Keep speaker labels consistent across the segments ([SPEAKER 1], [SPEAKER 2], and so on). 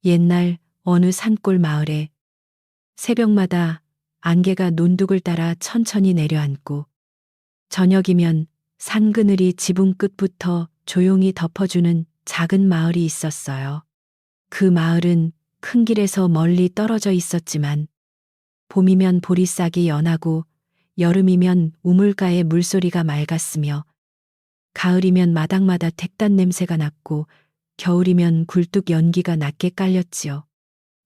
[SPEAKER 1] 옛날 어느 산골 마을에 새벽마다 안개가 논둑을 따라 천천히 내려앉고 저녁이면 산 그늘이 지붕 끝부터 조용히 덮어주는 작은 마을이 있었어요. 그 마을은 큰 길에서 멀리 떨어져 있었지만 봄이면 보리싹이 연하고 여름이면 우물가의 물소리가 맑았으며 가을이면 마당마다 택단 냄새가 났고 겨울이면 굴뚝 연기가 낮게 깔렸지요.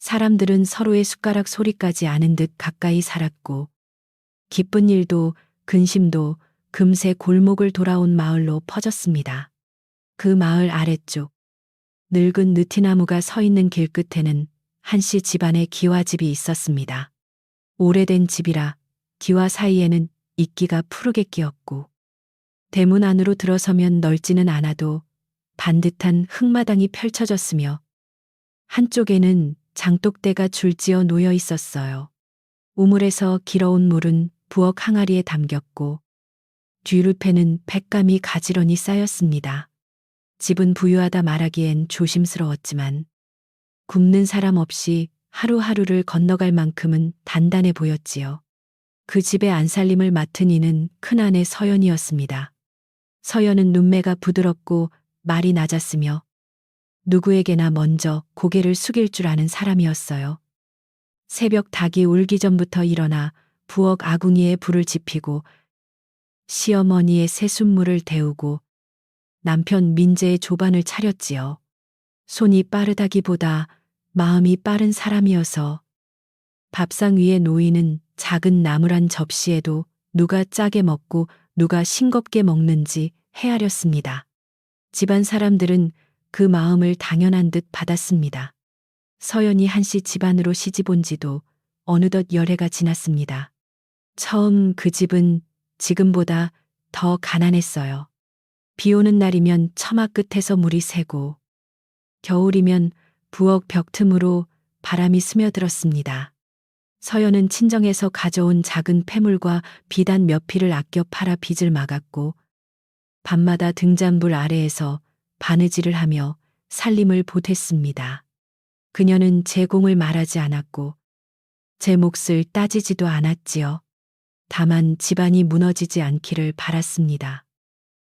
[SPEAKER 1] 사람들은 서로의 숟가락 소리까지 아는 듯 가까이 살았고 기쁜 일도 근심도 금세 골목을 돌아온 마을로 퍼졌습니다. 그 마을 아래쪽 늙은 느티나무가 서 있는 길 끝에는 한씨 집안의 기와집이 있었습니다. 오래된 집이라 기와 사이에는 이끼가 푸르게 끼었고 대문 안으로 들어서면 넓지는 않아도 반듯한 흙마당이 펼쳐졌으며 한쪽에는 장독대가 줄지어 놓여 있었어요. 우물에서 길어온 물은 부엌 항아리에 담겼고 뒤루패는 백감이 가지런히 쌓였습니다. 집은 부유하다 말하기엔 조심스러웠지만 굶는 사람 없이 하루하루를 건너갈 만큼은 단단해 보였지요. 그 집의 안살림을 맡은 이는 큰아내 서연이었습니다. 서연은 눈매가 부드럽고 말이 낮았으며 누구에게나 먼저 고개를 숙일 줄 아는 사람이었어요. 새벽 닭이 울기 전부터 일어나 부엌 아궁이에 불을 지피고 시어머니의 새순물을 데우고 남편 민재의 조반을 차렸지요. 손이 빠르다기보다 마음이 빠른 사람이어서 밥상 위에 놓이는 작은 나무란 접시에도 누가 짜게 먹고 누가 싱겁게 먹는지 헤아렸습니다. 집안 사람들은 그 마음을 당연한 듯 받았습니다. 서연이 한씨 집안으로 시집 온 지도 어느덧 열해가 지났습니다. 처음 그 집은 지금보다 더 가난했어요. 비 오는 날이면 처마 끝에서 물이 새고 겨울이면 부엌 벽 틈으로 바람이 스며들었습니다. 서연은 친정에서 가져온 작은 폐물과 비단 몇 피를 아껴 팔아 빚을 막았고 밤마다 등잔불 아래에서 바느질을 하며 살림을 보탰습니다. 그녀는 제 공을 말하지 않았고 제 몫을 따지지도 않았지요. 다만 집안이 무너지지 않기를 바랐습니다.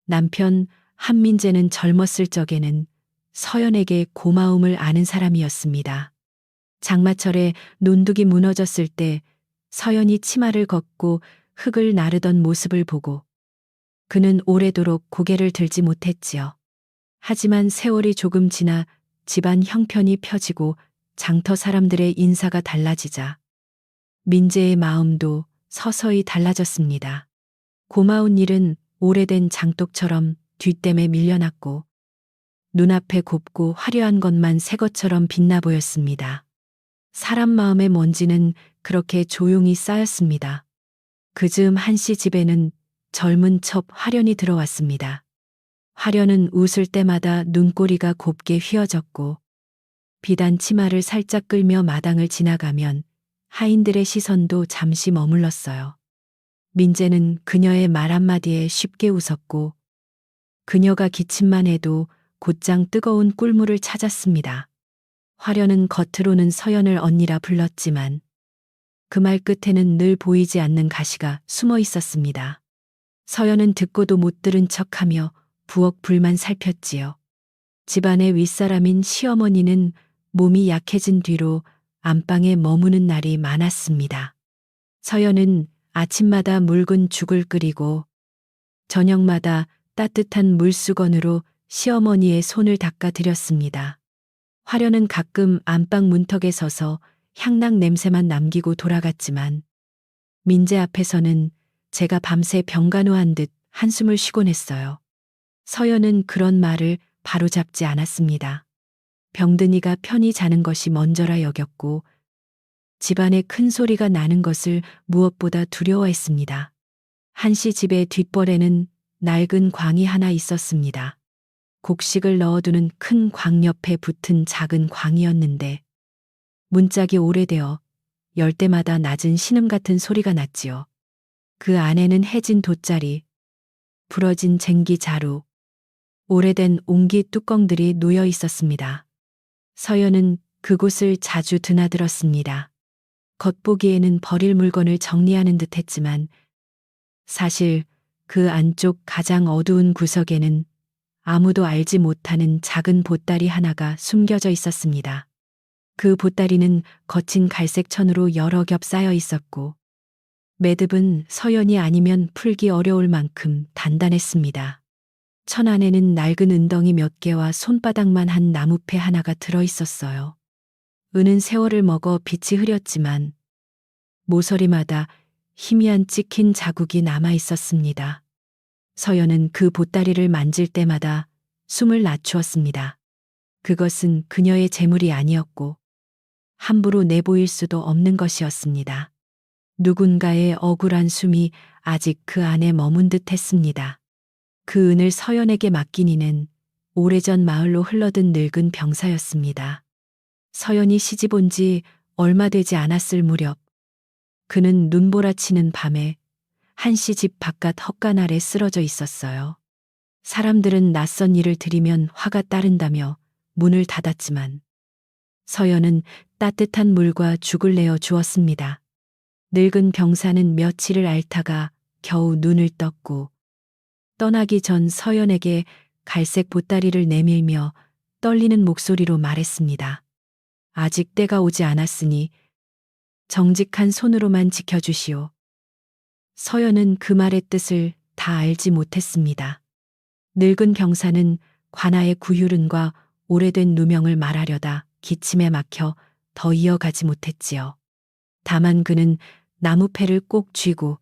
[SPEAKER 1] 남편 한민재는 젊었을 적에는 서연에게 고마움을 아는 사람이었습니다. 장마철에 논둑이 무너졌을 때 서연이 치마를 걷고 흙을 나르던 모습을 보고 그는 오래도록 고개를 들지 못했지요. 하지만 세월이 조금 지나 집안 형편이 펴지고 장터 사람들의 인사가 달라지자 민재의 마음도 서서히 달라졌습니다. 고마운 일은 오래된 장독처럼 뒷댐에 밀려났고 눈앞에 곱고 화려한 것만 새 것처럼 빛나 보였습니다. 사람 마음의 먼지는 그렇게 조용히 쌓였습니다. 그즈음 한씨 집에는 젊은 첩 화련이 들어왔습니다. 화련은 웃을 때마다 눈꼬리가 곱게 휘어졌고 비단 치마를 살짝 끌며 마당을 지나가면 하인들의 시선도 잠시 머물렀어요. 민재는 그녀의 말 한마디에 쉽게 웃었고 그녀가 기침만 해도 곧장 뜨거운 꿀물을 찾았습니다. 화련은 겉으로는 서연을 언니라 불렀지만 그 말 끝에는 늘 보이지 않는 가시가 숨어 있었습니다. 서연은 듣고도 못 들은 척하며 부엌 불만 살폈지요. 집안의 윗사람인 시어머니는 몸이 약해진 뒤로 안방에 머무는 날이 많았습니다. 서연은 아침마다 묽은 죽을 끓이고 저녁마다 따뜻한 물수건으로 시어머니의 손을 닦아 드렸습니다. 화련은 가끔 안방 문턱에 서서 향락 냄새만 남기고 돌아갔지만 민재 앞에서는 제가 밤새 병간호한 듯 한숨을 쉬곤 했어요. 서연은 그런 말을 바로잡지 않았습니다. 병든이가 편히 자는 것이 먼저라 여겼고 집안에 큰 소리가 나는 것을 무엇보다 두려워했습니다. 한씨 집의 뒷벌에는 낡은 광이 하나 있었습니다. 곡식을 넣어두는 큰 광 옆에 붙은 작은 광이었는데 문짝이 오래되어 열 때마다 낮은 신음 같은 소리가 났지요. 그 안에는 해진 돗자리, 부러진 쟁기 자루, 오래된 옹기 뚜껑들이 놓여 있었습니다. 서연은 그곳을 자주 드나들었습니다. 겉보기에는 버릴 물건을 정리하는 듯 했지만 사실 그 안쪽 가장 어두운 구석에는 아무도 알지 못하는 작은 보따리 하나가 숨겨져 있었습니다. 그 보따리는 거친 갈색 천으로 여러 겹 쌓여 있었고 매듭은 서연이 아니면 풀기 어려울 만큼 단단했습니다. 천 안에는 낡은 은덩이 몇 개와 손바닥만 한 나무패 하나가 들어 있었어요. 은은 세월을 먹어 빛이 흐렸지만 모서리마다 희미한 찍힌 자국이 남아 있었습니다. 서연은 그 보따리를 만질 때마다 숨을 낮추었습니다. 그것은 그녀의 재물이 아니었고 함부로 내보일 수도 없는 것이었습니다. 누군가의 억울한 숨이 아직 그 안에 머문 듯 했습니다. 그 은을 서연에게 맡긴 이는 오래전 마을로 흘러든 늙은 병사였습니다. 서연이 시집 온 지 얼마 되지 않았을 무렵 그는 눈보라치는 밤에 한씨 집 바깥 헛간 아래 쓰러져 있었어요. 사람들은 낯선 일을 들이면 화가 따른다며 문을 닫았지만 서연은 따뜻한 물과 죽을 내어 주었습니다. 늙은 병사는 며칠을 앓다가 겨우 눈을 떴고 떠나기 전 서연에게 갈색 보따리를 내밀며 떨리는 목소리로 말했습니다. 아직 때가 오지 않았으니 정직한 손으로만 지켜주시오. 서연은 그 말의 뜻을 다 알지 못했습니다. 늙은 병사는 관아의 구휴른과 오래된 누명을 말하려다 기침에 막혀 더 이어가지 못했지요. 다만 그는 나무패를 꼭 쥐고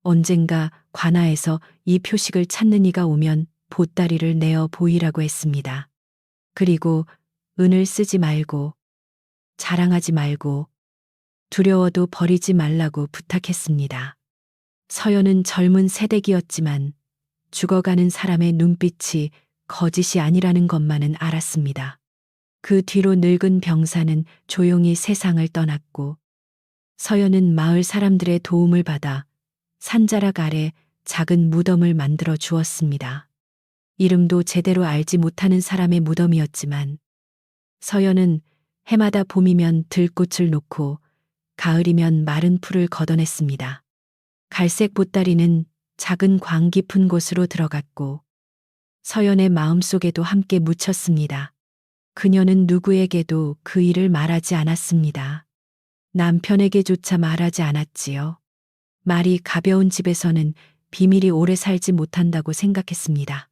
[SPEAKER 1] 언젠가 관아에서 이 표식을 찾는 이가 오면 보따리를 내어 보이라고 했습니다. 그리고 은을 쓰지 말고 자랑하지 말고 두려워도 버리지 말라고 부탁했습니다. 서연은 젊은 새댁이었지만 죽어가는 사람의 눈빛이 거짓이 아니라는 것만은 알았습니다. 그 뒤로 늙은 병사는 조용히 세상을 떠났고 서연은 마을 사람들의 도움을 받아 산자락 아래 작은 무덤을 만들어 주었습니다. 이름도 제대로 알지 못하는 사람의 무덤이었지만 서연은 해마다 봄이면 들꽃을 놓고 가을이면 마른 풀을 걷어냈습니다. 갈색 보따리는 작은 광 깊은 곳으로 들어갔고 서연의 마음속에도 함께 묻혔습니다. 그녀는 누구에게도 그 일을 말하지 않았습니다. 남편에게조차 말하지 않았지요. 말이 가벼운 집에서는 비밀이 오래 살지 못한다고 생각했습니다.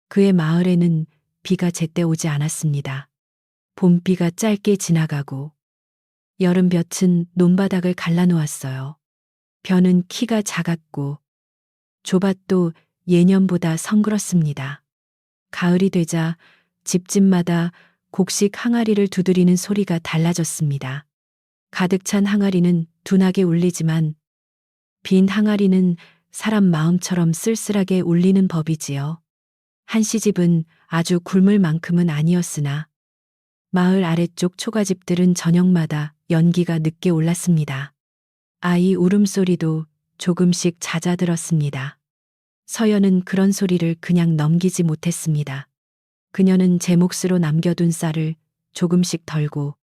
[SPEAKER 1] 그의 마을에는 비가 제때 오지 않았습니다. 봄비가 짧게 지나가고 여름볕은 논바닥을 갈라놓았어요. 벼는 키가 작았고 조밭도 예년보다 성그렇습니다. 가을이 되자 집집마다 곡식 항아리를 두드리는 소리가 달라졌습니다. 가득 찬 항아리는 둔하게 울리지만 빈 항아리는 사람 마음처럼 쓸쓸하게 울리는 법이지요. 한씨 집은 아주 굶을 만큼은 아니었으나 마을 아래쪽 초가집들은 저녁마다 연기가 늦게 올랐습니다. 아이 울음소리도 조금씩 잦아들었습니다. 서연은 그런 소리를 그냥 넘기지 못했습니다. 그녀는 제 몫으로 남겨둔 쌀을 조금씩 덜고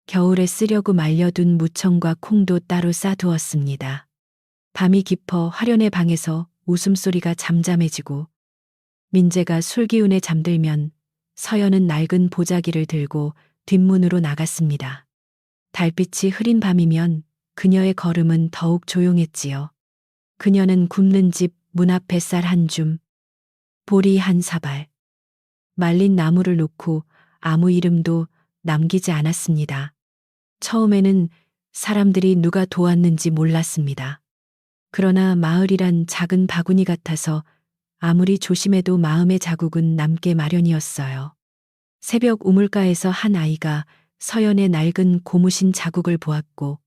[SPEAKER 1] 겨울에 쓰려고 말려둔 무청과 콩도 따로 싸두었습니다. 밤이 깊어 화련의 방에서 웃음소리가 잠잠해지고 민재가 술기운에 잠들면 서연은 낡은 보자기를 들고 뒷문으로 나갔습니다. 달빛이 흐린 밤이면 그녀의 걸음은 더욱 조용했지요. 그녀는 굽는 집 문 앞에 쌀 한 줌, 보리 한 사발, 말린 나무를 놓고 아무 이름도 남기지 않았습니다. 처음에는 사람들이 누가 도왔는지 몰랐습니다. 그러나 마을이란 작은 바구니 같아서 아무리 조심해도 마음의 자국은 남게 마련이었어요. 새벽 우물가에서 한 아이가 서연의 낡은 고무신 자국을 보았고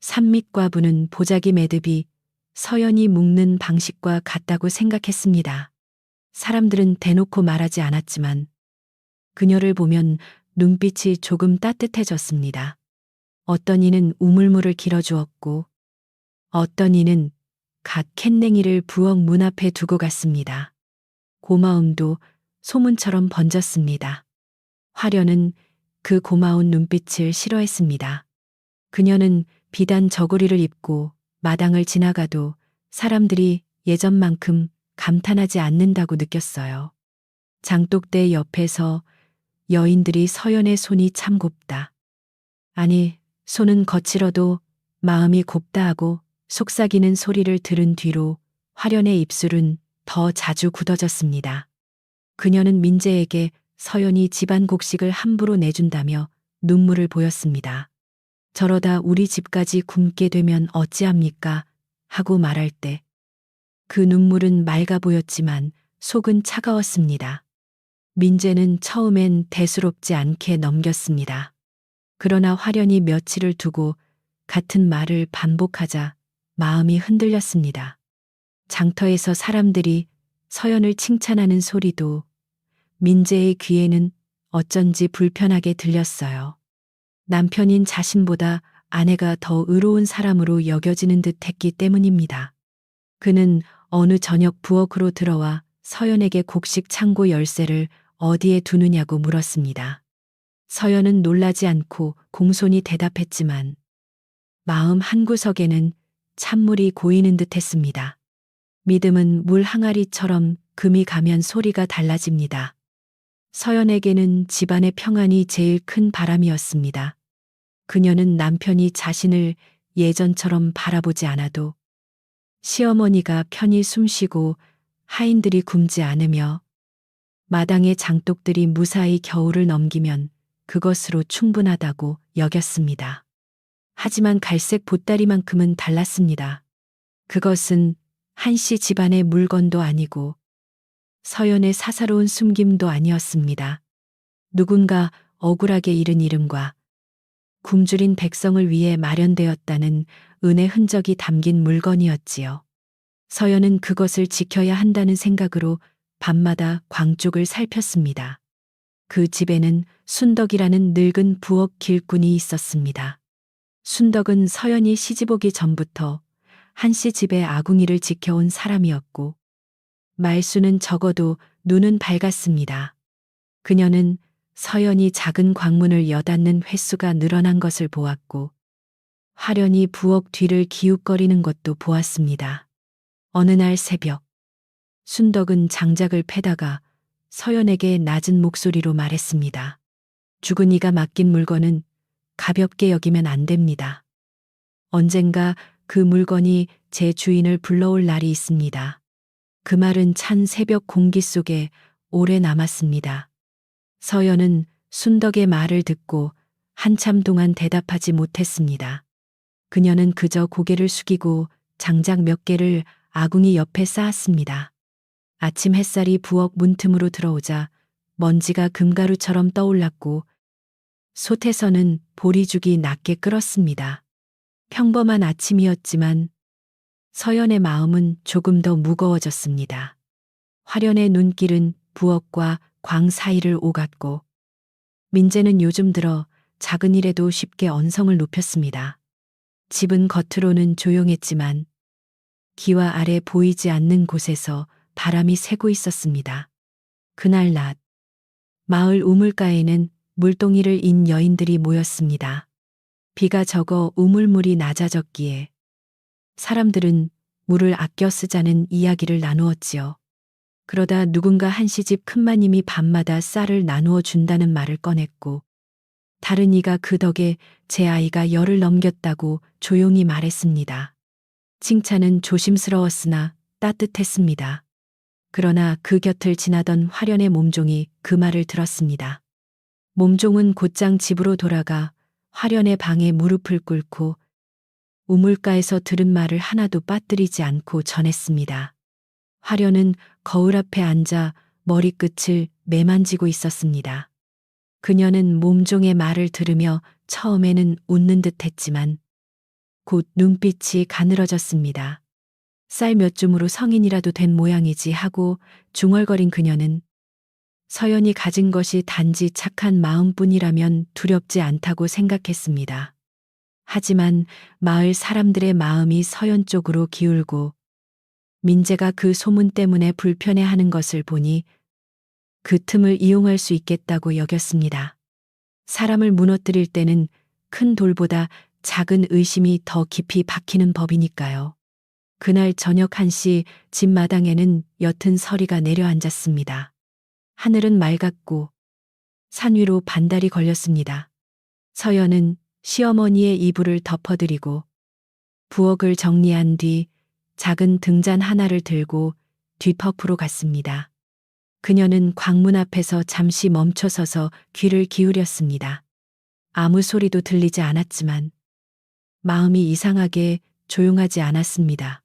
[SPEAKER 1] 산밑과 부는 보자기 매듭이 서연이 묶는 방식과 같다고 생각했습니다. 사람들은 대놓고 말하지 않았지만 그녀를 보면 눈빛이 조금 따뜻해졌습니다. 어떤 이는 우물물을 길어주었고 어떤 이는 갓 캔냉이를 부엌 문 앞에 두고 갔습니다. 고마움도 소문처럼 번졌습니다. 화련은 그 고마운 눈빛을 싫어했습니다. 그녀는 비단 저고리를 입고 마당을 지나가도 사람들이 예전만큼 감탄하지 않는다고 느꼈어요. 장독대 옆에서 여인들이 서연의 손이 참 곱다. 아니, 손은 거칠어도 마음이 곱다 하고 속삭이는 소리를 들은 뒤로 화련의 입술은 더 자주 굳어졌습니다. 그녀는 민재에게 서연이 집안 곡식을 함부로 내준다며 눈물을 보였습니다. 저러다 우리 집까지 굶게 되면 어찌합니까? 하고 말할 때 그 눈물은 맑아 보였지만 속은 차가웠습니다. 민재는 처음엔 대수롭지 않게 넘겼습니다. 그러나 화련이 며칠을 두고 같은 말을 반복하자 마음이 흔들렸습니다. 장터에서 사람들이 서연을 칭찬하는 소리도 민재의 귀에는 어쩐지 불편하게 들렸어요. 남편인 자신보다 아내가 더 의로운 사람으로 여겨지는 듯 했기 때문입니다. 그는 어느 저녁 부엌으로 들어와 서연에게 곡식 창고 열쇠를 어디에 두느냐고 물었습니다. 서연은 놀라지 않고 공손히 대답했지만 마음 한구석에는 찬물이 고이는 듯 했습니다. 믿음은 물 항아리처럼 금이 가면 소리가 달라집니다. 서연에게는 집안의 평안이 제일 큰 바람이었습니다. 그녀는 남편이 자신을 예전처럼 바라보지 않아도 시어머니가 편히 숨쉬고 하인들이 굶지 않으며 마당의 장독들이 무사히 겨울을 넘기면 그것으로 충분하다고 여겼습니다. 하지만 갈색 보따리만큼은 달랐습니다. 그것은 한씨 집안의 물건도 아니고 서연의 사사로운 숨김도 아니었습니다. 누군가 억울하게 잃은 이름과 굶주린 백성을 위해 마련되었다는 은의 흔적이 담긴 물건이었지요. 서연은 그것을 지켜야 한다는 생각으로 밤마다 광 쪽을 살폈습니다. 그 집에는 순덕이라는 늙은 부엌 길꾼이 있었습니다. 순덕은 서연이 시집오기 전부터 한씨 집의 아궁이를 지켜온 사람이었고 말수는 적어도 눈은 밝았습니다. 그녀는 서연이 작은 광문을 여닫는 횟수가 늘어난 것을 보았고 화련히 부엌 뒤를 기웃거리는 것도 보았습니다. 어느 날 새벽 순덕은 장작을 패다가 서연에게 낮은 목소리로 말했습니다. 죽은 이가 맡긴 물건은 가볍게 여기면 안 됩니다. 언젠가 그 물건이 제 주인을 불러올 날이 있습니다. 그 말은 찬 새벽 공기 속에 오래 남았습니다. 서연은 순덕의 말을 듣고 한참 동안 대답하지 못했습니다. 그녀는 그저 고개를 숙이고 장작 몇 개를 아궁이 옆에 쌓았습니다. 아침 햇살이 부엌 문틈으로 들어오자 먼지가 금가루처럼 떠올랐고 솥에서는 보리죽이 낮게 끓었습니다. 평범한 아침이었지만 서연의 마음은 조금 더 무거워졌습니다. 화련의 눈길은 부엌과 광 사이를 오갔고 민재는 요즘 들어 작은 일에도 쉽게 언성을 높였습니다. 집은 겉으로는 조용했지만 기와 아래 보이지 않는 곳에서 바람이 새고 있었습니다. 그날 낮 마을 우물가에는 물동이를 인 여인들이 모였습니다. 비가 적어 우물물이 낮아졌기에 사람들은 물을 아껴 쓰자는 이야기를 나누었지요. 그러다 누군가 한시집 큰마님이 밤마다 쌀을 나누어 준다는 말을 꺼냈고 다른 이가 그 덕에 제 아이가 열을 넘겼다고 조용히 말했습니다. 칭찬은 조심스러웠으나 따뜻했습니다. 그러나 그 곁을 지나던 화련의 몸종이 그 말을 들었습니다. 몸종은 곧장 집으로 돌아가 화련의 방에 무릎을 꿇고 우물가에서 들은 말을 하나도 빠뜨리지 않고 전했습니다. 화련은 거울 앞에 앉아 머리끝을 매만지고 있었습니다. 그녀는 몸종의 말을 들으며 처음에는 웃는 듯 했지만 곧 눈빛이 가늘어졌습니다. 쌀 몇 줌으로 성인이라도 된 모양이지 하고 중얼거린 그녀는 서연이 가진 것이 단지 착한 마음뿐이라면 두렵지 않다고 생각했습니다. 하지만 마을 사람들의 마음이 서연 쪽으로 기울고 민재가 그 소문 때문에 불편해하는 것을 보니 그 틈을 이용할 수 있겠다고 여겼습니다. 사람을 무너뜨릴 때는 큰 돌보다 작은 의심이 더 깊이 박히는 법이니까요. 그날 저녁 1시 집 마당에는 옅은 서리가 내려앉았습니다. 하늘은 맑았고 산 위로 반달이 걸렸습니다. 서연은 시어머니의 이불을 덮어드리고 부엌을 정리한 뒤 작은 등잔 하나를 들고 뒤퍼프로 갔습니다. 그녀는 광문 앞에서 잠시 멈춰서서 귀를 기울였습니다. 아무 소리도 들리지 않았지만 마음이 이상하게 조용하지 않았습니다.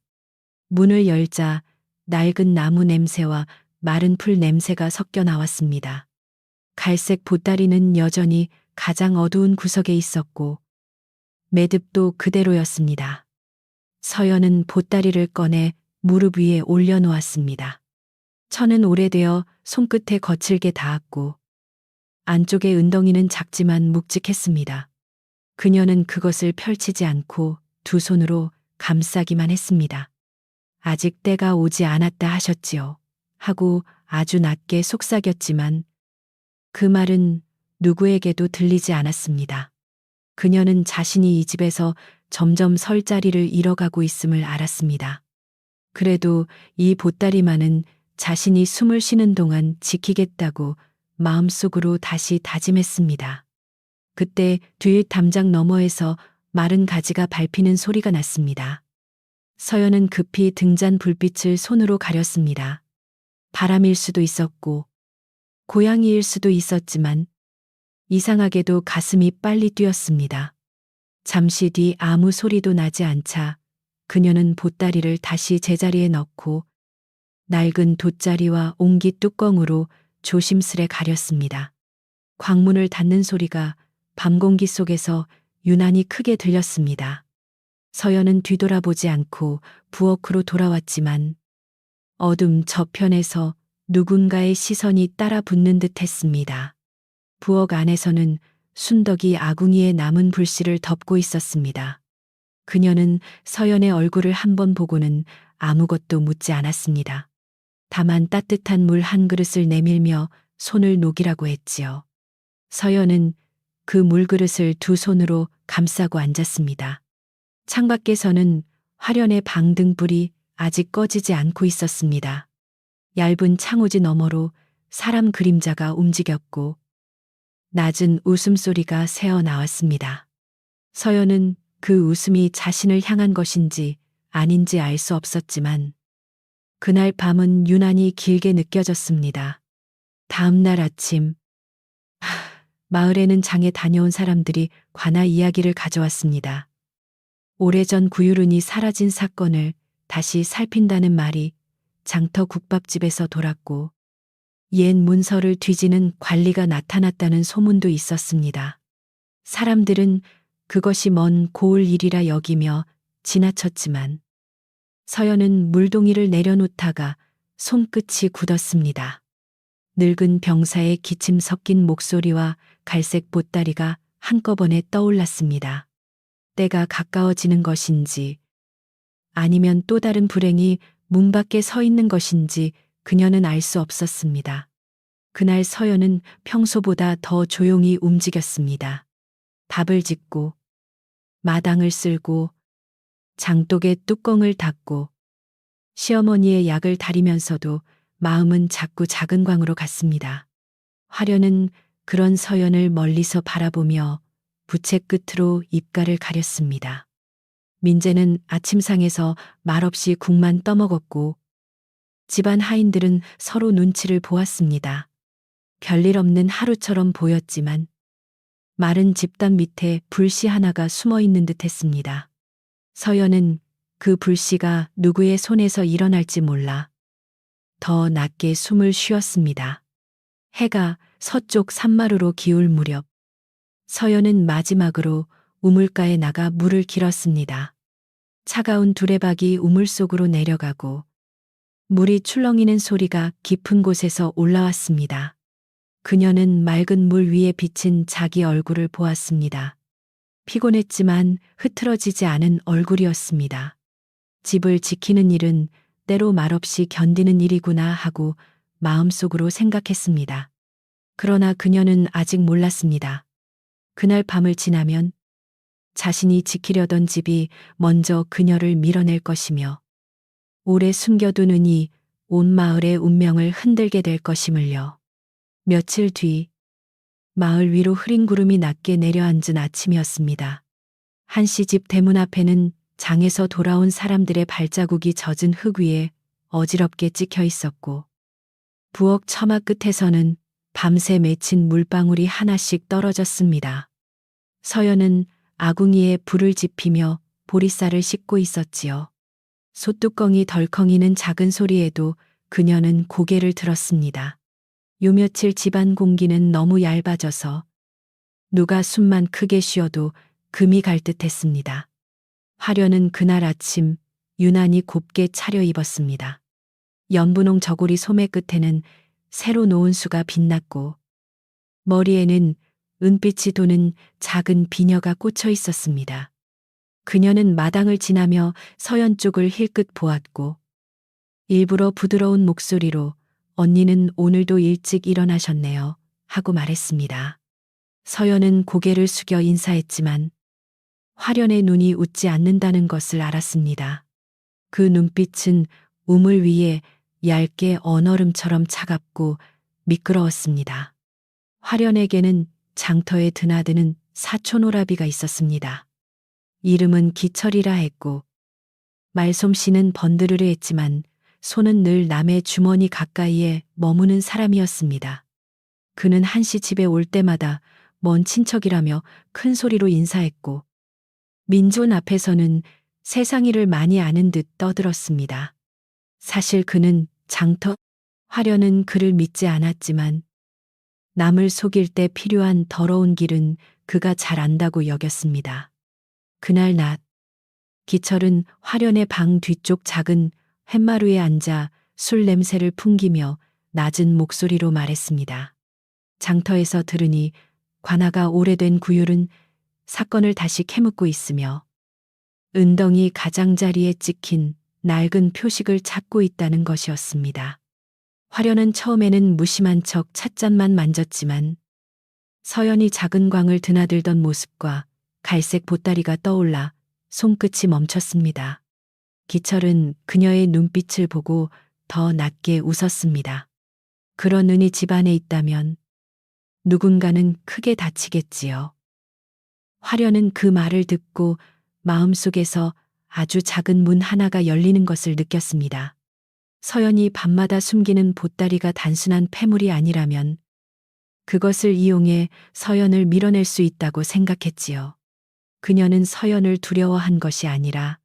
[SPEAKER 1] 문을 열자 낡은 나무 냄새와 마른 풀 냄새가 섞여 나왔습니다. 갈색 보따리는 여전히 가장 어두운 구석에 있었고 매듭도 그대로였습니다. 서연은 보따리를 꺼내 무릎 위에 올려놓았습니다. 천은 오래되어 손끝에 거칠게 닿았고 안쪽의 은덩이는 작지만 묵직했습니다. 그녀는 그것을 펼치지 않고 두 손으로 감싸기만 했습니다. 아직 때가 오지 않았다 하셨지요. 하고 아주 낮게 속삭였지만 그 말은 누구에게도 들리지 않았습니다. 그녀는 자신이 이 집에서 점점 설 자리를 잃어가고 있음을 알았습니다. 그래도 이 보따리만은 자신이 숨을 쉬는 동안 지키겠다고 마음속으로 다시 다짐했습니다. 그때 뒷 담장 너머에서 마른 가지가 밟히는 소리가 났습니다. 서연은 급히 등잔 불빛을 손으로 가렸습니다. 바람일 수도 있었고 고양이일 수도 있었지만 이상하게도 가슴이 빨리 뛰었습니다. 잠시 뒤 아무 소리도 나지 않자 그녀는 보따리를 다시 제자리에 넣고 낡은 돗자리와 옹기 뚜껑으로 조심스레 가렸습니다. 광문을 닫는 소리가 밤 공기 속에서 유난히 크게 들렸습니다. 서연은 뒤돌아보지 않고 부엌으로 돌아왔지만 어둠 저편에서 누군가의 시선이 따라 붙는 듯 했습니다. 부엌 안에서는 순덕이 아궁이에 남은 불씨를 덮고 있었습니다. 그녀는 서연의 얼굴을 한번 보고는 아무것도 묻지 않았습니다. 다만 따뜻한 물 한 그릇을 내밀며 손을 녹이라고 했지요. 서연은 그 물그릇을 두 손으로 감싸고 앉았습니다. 창밖에서는 화련의 방등불이 아직 꺼지지 않고 있었습니다. 얇은 창호지 너머로 사람 그림자가 움직였고 낮은 웃음소리가 새어 나왔습니다. 서연은 그 웃음이 자신을 향한 것인지 아닌지 알 수 없었지만 그날 밤은 유난히 길게 느껴졌습니다. 다음 날 아침 마을에는 장에 다녀온 사람들이 관아 이야기를 가져왔습니다. 오래전 구유른이 사라진 사건을 다시 살핀다는 말이 장터 국밥집에서 돌았고 옛 문서를 뒤지는 관리가 나타났다는 소문도 있었습니다. 사람들은 그것이 먼 고을 일이라 여기며 지나쳤지만 서연은 물동이를 내려놓다가 손끝이 굳었습니다. 늙은 병사의 기침 섞인 목소리와 갈색 보따리가 한꺼번에 떠올랐습니다. 때가 가까워지는 것인지 아니면 또 다른 불행이 문 밖에 서 있는 것인지 그녀는 알 수 없었습니다. 그날 서연은 평소보다 더 조용히 움직였습니다. 밥을 짓고 마당을 쓸고 장독의 뚜껑을 닫고 시어머니의 약을 다리면서도 마음은 자꾸 작은 광으로 갔습니다. 화려는 그런 서연을 멀리서 바라보며 부채 끝으로 입가를 가렸습니다. 민재는 아침상에서 말없이 국만 떠먹었고 집안 하인들은 서로 눈치를 보았습니다. 별일 없는 하루처럼 보였지만 마른 집단 밑에 불씨 하나가 숨어 있는 듯 했습니다. 서연은 그 불씨가 누구의 손에서 일어날지 몰라 더 낮게 숨을 쉬었습니다. 해가 서쪽 산마루로 기울 무렵 서연은 마지막으로 우물가에 나가 물을 길었습니다. 차가운 두레박이 우물 속으로 내려가고 물이 출렁이는 소리가 깊은 곳에서 올라왔습니다. 그녀는 맑은 물 위에 비친 자기 얼굴을 보았습니다. 피곤했지만 흐트러지지 않은 얼굴이었습니다. 집을 지키는 일은 때로 말없이 견디는 일이구나 하고 마음속으로 생각했습니다. 그러나 그녀는 아직 몰랐습니다. 그날 밤을 지나면 자신이 지키려던 집이 먼저 그녀를 밀어낼 것이며 오래 숨겨둔 은이 온 마을의 운명을 흔들게 될 것임을요. 며칠 뒤 마을 위로 흐린 구름이 낮게 내려앉은 아침이었습니다. 한씨 집 대문 앞에는 장에서 돌아온 사람들의 발자국이 젖은 흙 위에 어지럽게 찍혀 있었고 부엌 처마 끝에서는 밤새 맺힌 물방울이 하나씩 떨어졌습니다. 서연은 아궁이에 불을 지피며 보리쌀을 씻고 있었지요. 솥뚜껑이 덜컹이는 작은 소리에도 그녀는 고개를 들었습니다. 요 며칠 집안 공기는 너무 얇아져서 누가 숨만 크게 쉬어도 금이 갈 듯했습니다. 화려는 그날 아침 유난히 곱게 차려입었습니다. 연분홍 저고리 소매 끝에는 새로 놓은 수가 빛났고 머리에는 은빛이 도는 작은 비녀가 꽂혀 있었습니다. 그녀는 마당을 지나며 서연 쪽을 힐끗 보았고 일부러 부드러운 목소리로 언니는 오늘도 일찍 일어나셨네요 하고 말했습니다. 서연은 고개를 숙여 인사했지만 화련의 눈이 웃지 않는다는 것을 알았습니다. 그 눈빛은 우물 위에 얇게 언얼음처럼 차갑고 미끄러웠습니다. 화련에게는 장터에 드나드는 사촌오라비가 있었습니다. 이름은 기철이라 했고 말솜씨는 번드르르 했지만 손은 늘 남의 주머니 가까이에 머무는 사람이었습니다. 그는 한씨 집에 올 때마다 먼 친척이라며 큰 소리로 인사했고 민존 앞에서는 세상 일을 많이 아는 듯 떠들었습니다. 사실 그는 장터 화련은 그를 믿지 않았지만 남을 속일 때 필요한 더러운 길은 그가 잘 안다고 여겼습니다. 그날 낮 기철은 화련의 방 뒤쪽 작은 툇마루에 앉아 술 냄새를 풍기며 낮은 목소리로 말했습니다. 장터에서 들으니 관아가 오래된 구율은 사건을 다시 캐묻고 있으며 은덩이 가장자리에 찍힌 낡은 표식을 찾고 있다는 것이었습니다. 화련은 처음에는 무심한 척 찻잔만 만졌지만 서연이 작은 광을 드나들던 모습과 갈색 보따리가 떠올라 손끝이 멈췄습니다. 기철은 그녀의 눈빛을 보고 더 낮게 웃었습니다. 그런 은이 집안에 있다면 누군가는 크게 다치겠지요. 화련은 그 말을 듣고 마음속에서 아주 작은 문 하나가 열리는 것을 느꼈습니다. 서연이 밤마다 숨기는 보따리가 단순한 패물이 아니라면 그것을 이용해 서연을 밀어낼 수 있다고 생각했지요. 그녀는 서연을 두려워한 것이 아니라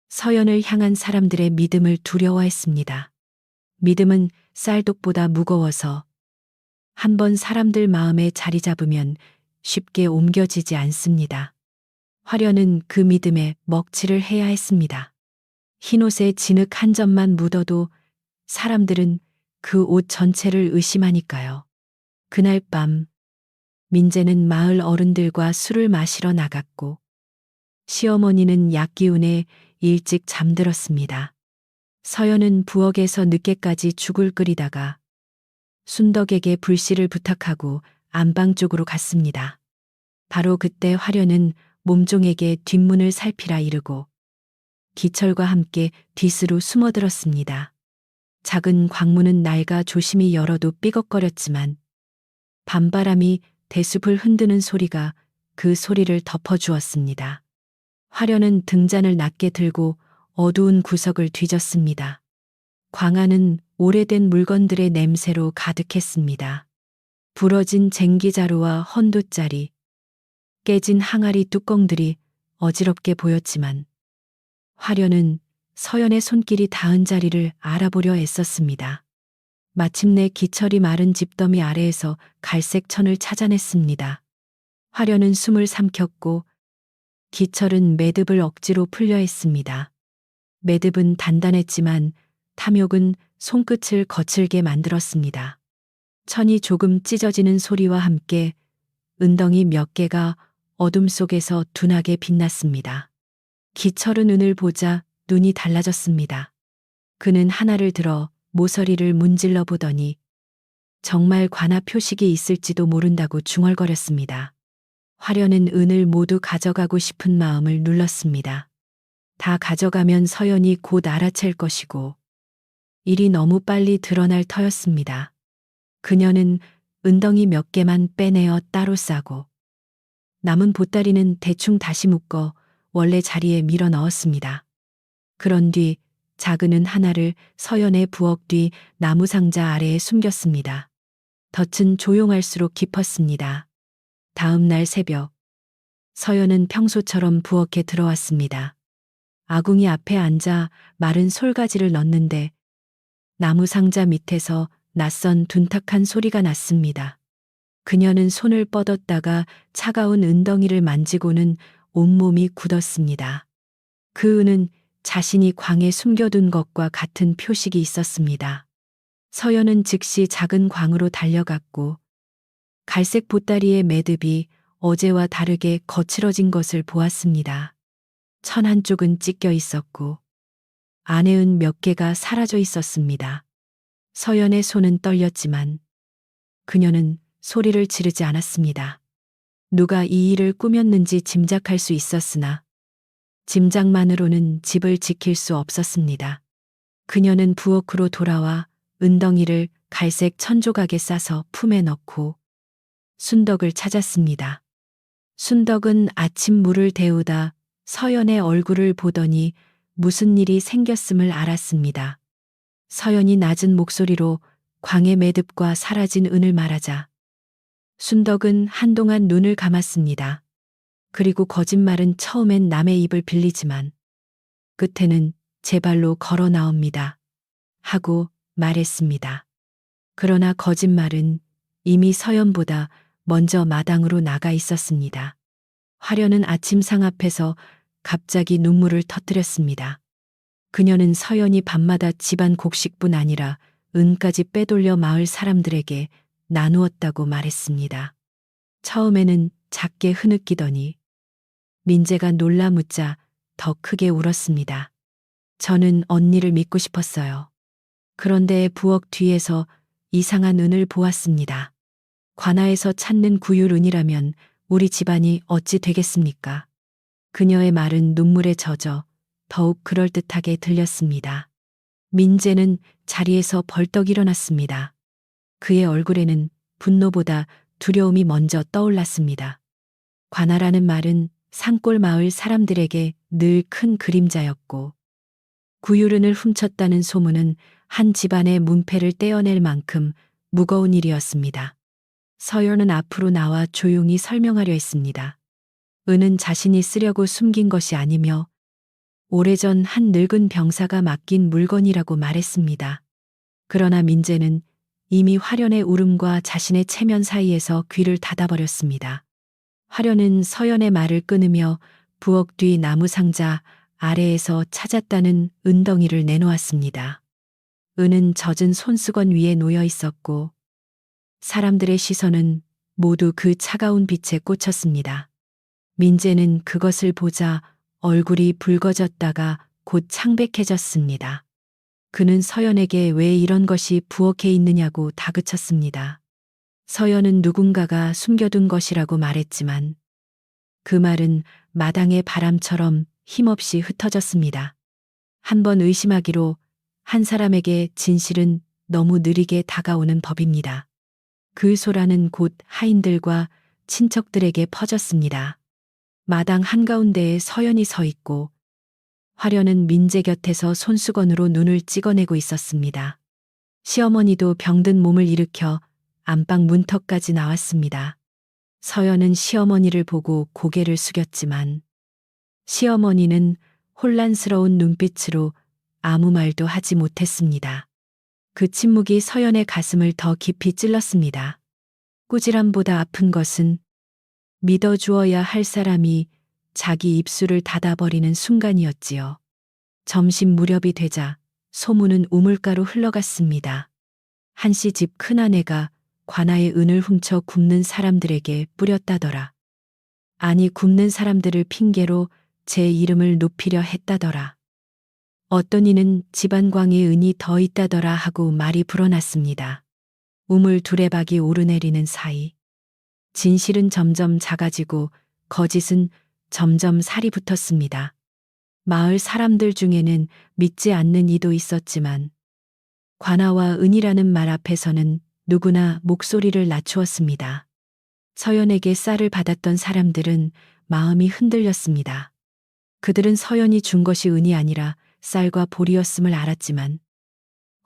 [SPEAKER 1] 서연을 향한 사람들의 믿음을 두려워했습니다. 믿음은 쌀독보다 무거워서 한번 사람들 마음에 자리 잡으면 쉽게 옮겨지지 않습니다. 화련은 그 믿음에 먹칠을 해야 했습니다. 흰옷에 진흙 한 점만 묻어도 사람들은 그 옷 전체를 의심하니까요. 그날 밤 민재는 마을 어른들과 술을 마시러 나갔고 시어머니는 약기운에 일찍 잠들었습니다. 서연은 부엌에서 늦게까지 죽을 끓이다가 순덕에게 불씨를 부탁하고 안방 쪽으로 갔습니다. 바로 그때 화련은 몸종에게 뒷문을 살피라 이르고 기철과 함께 뒷으로 숨어들었습니다. 작은 광문은 낡아 조심히 열어도 삐걱거렸지만 밤바람이 대숲을 흔드는 소리가 그 소리를 덮어주었습니다. 화련은 등잔을 낮게 들고 어두운 구석을 뒤졌습니다. 광안은 오래된 물건들의 냄새로 가득했습니다. 부러진 쟁기자루와 헌옷자리, 깨진 항아리 뚜껑들이 어지럽게 보였지만 화련은 서연의 손길이 닿은 자리를 알아보려 애썼습니다. 마침내 기철이 마른 집더미 아래에서 갈색 천을 찾아냈습니다. 화련은 숨을 삼켰고 기철은 매듭을 억지로 풀려 했습니다. 매듭은 단단했지만 탐욕은 손끝을 거칠게 만들었습니다. 천이 조금 찢어지는 소리와 함께 은덩이 몇 개가 어둠 속에서 둔하게 빛났습니다. 기철은 은을 보자 눈이 달라졌습니다. 그는 하나를 들어 모서리를 문질러 보더니 정말 관아 표식이 있을지도 모른다고 중얼거렸습니다. 화려는 은을 모두 가져가고 싶은 마음을 눌렀습니다. 다 가져가면 서연이 곧 알아챌 것이고 일이 너무 빨리 드러날 터였습니다. 그녀는 은덩이 몇 개만 빼내어 따로 싸고 남은 보따리는 대충 다시 묶어 원래 자리에 밀어 넣었습니다. 그런 뒤 작은 은 하나를 서연의 부엌 뒤 나무 상자 아래에 숨겼습니다. 덫은 조용할수록 깊었습니다. 다음 날 새벽, 서연은 평소처럼 부엌에 들어왔습니다. 아궁이 앞에 앉아 마른 솔가지를 넣는데 나무 상자 밑에서 낯선 둔탁한 소리가 났습니다. 그녀는 손을 뻗었다가 차가운 은덩이를 만지고는 온몸이 굳었습니다. 그 은은 자신이 광에 숨겨둔 것과 같은 표식이 있었습니다. 서연은 즉시 작은 광으로 달려갔고 갈색 보따리의 매듭이 어제와 다르게 거칠어진 것을 보았습니다. 천 한쪽은 찢겨 있었고 안에 은 몇 개가 사라져 있었습니다. 서연의 손은 떨렸지만 그녀는 소리를 지르지 않았습니다. 누가 이 일을 꾸몄는지 짐작할 수 있었으나 짐작만으로는 집을 지킬 수 없었습니다. 그녀는 부엌으로 돌아와 은덩이를 갈색 천조각에 싸서 품에 넣고 순덕을 찾았습니다. 순덕은 아침 물을 데우다 서연의 얼굴을 보더니 무슨 일이 생겼음을 알았습니다. 서연이 낮은 목소리로 광의 매듭과 사라진 은을 말하자 순덕은 한동안 눈을 감았습니다. 그리고 거짓말은 처음엔 남의 입을 빌리지만 끝에는 제 발로 걸어 나옵니다. 하고 말했습니다. 그러나 거짓말은 이미 서연보다 먼저 마당으로 나가 있었습니다. 화려는 아침상 앞에서 갑자기 눈물을 터뜨렸습니다. 그녀는 서연이 밤마다 집안 곡식뿐 아니라 은까지 빼돌려 마을 사람들에게 나누었다고 말했습니다. 처음에는 작게 흐느끼더니 민재가 놀라 묻자 더 크게 울었습니다. 저는 언니를 믿고 싶었어요. 그런데 부엌 뒤에서 이상한 은을 보았습니다. 관아에서 찾는 구율은이라면 우리 집안이 어찌 되겠습니까? 그녀의 말은 눈물에 젖어 더욱 그럴듯하게 들렸습니다. 민재는 자리에서 벌떡 일어났습니다. 그의 얼굴에는 분노보다 두려움이 먼저 떠올랐습니다. 관아라는 말은 산골 마을 사람들에게 늘 큰 그림자였고 구유른을 훔쳤다는 소문은 한 집안의 문패를 떼어낼 만큼 무거운 일이었습니다. 서연은 앞으로 나와 조용히 설명하려 했습니다. 은은 자신이 쓰려고 숨긴 것이 아니며 오래전 한 늙은 병사가 맡긴 물건이라고 말했습니다. 그러나 민재는 이미 화련의 울음과 자신의 체면 사이에서 귀를 닫아버렸습니다. 화련은 서연의 말을 끊으며 부엌 뒤 나무 상자 아래에서 찾았다는 은덩이를 내놓았습니다. 은은 젖은 손수건 위에 놓여 있었고 사람들의 시선은 모두 그 차가운 빛에 꽂혔습니다. 민재는 그것을 보자 얼굴이 붉어졌다가 곧 창백해졌습니다. 그는 서연에게 왜 이런 것이 부엌에 있느냐고 다그쳤습니다. 서연은 누군가가 숨겨둔 것이라고 말했지만 그 말은 마당의 바람처럼 힘없이 흩어졌습니다. 한번 의심하기로 한 사람에게 진실은 너무 느리게 다가오는 법입니다. 그 소란은 곧 하인들과 친척들에게 퍼졌습니다. 마당 한가운데에 서연이 서 있고 화련은 민재 곁에서 손수건으로 눈을 찍어내고 있었습니다. 시어머니도 병든 몸을 일으켜 안방 문턱까지 나왔습니다. 서연은 시어머니를 보고 고개를 숙였지만 시어머니는 혼란스러운 눈빛으로 아무 말도 하지 못했습니다. 그 침묵이 서연의 가슴을 더 깊이 찔렀습니다. 꾸지람보다 아픈 것은 믿어주어야 할 사람이 자기 입술을 닫아버리는 순간이었지요. 점심 무렵이 되자 소문은 우물가로 흘러갔습니다. 한씨 집 큰아내가 관아의 은을 훔쳐 굽는 사람들에게 뿌렸다더라. 아니 굽는 사람들을 핑계로 제 이름을 높이려 했다더라. 어떤 이는 집안광에 은이 더 있다더라 하고 말이 불어났습니다. 우물 두레박이 오르내리는 사이 진실은 점점 작아지고 거짓은 점점 살이 붙었습니다. 마을 사람들 중에는 믿지 않는 이도 있었지만 관아와 은이라는 말 앞에서는 누구나 목소리를 낮추었습니다. 서연에게 쌀을 받았던 사람들은 마음이 흔들렸습니다. 그들은 서연이 준 것이 은이 아니라 쌀과 보리였음을 알았지만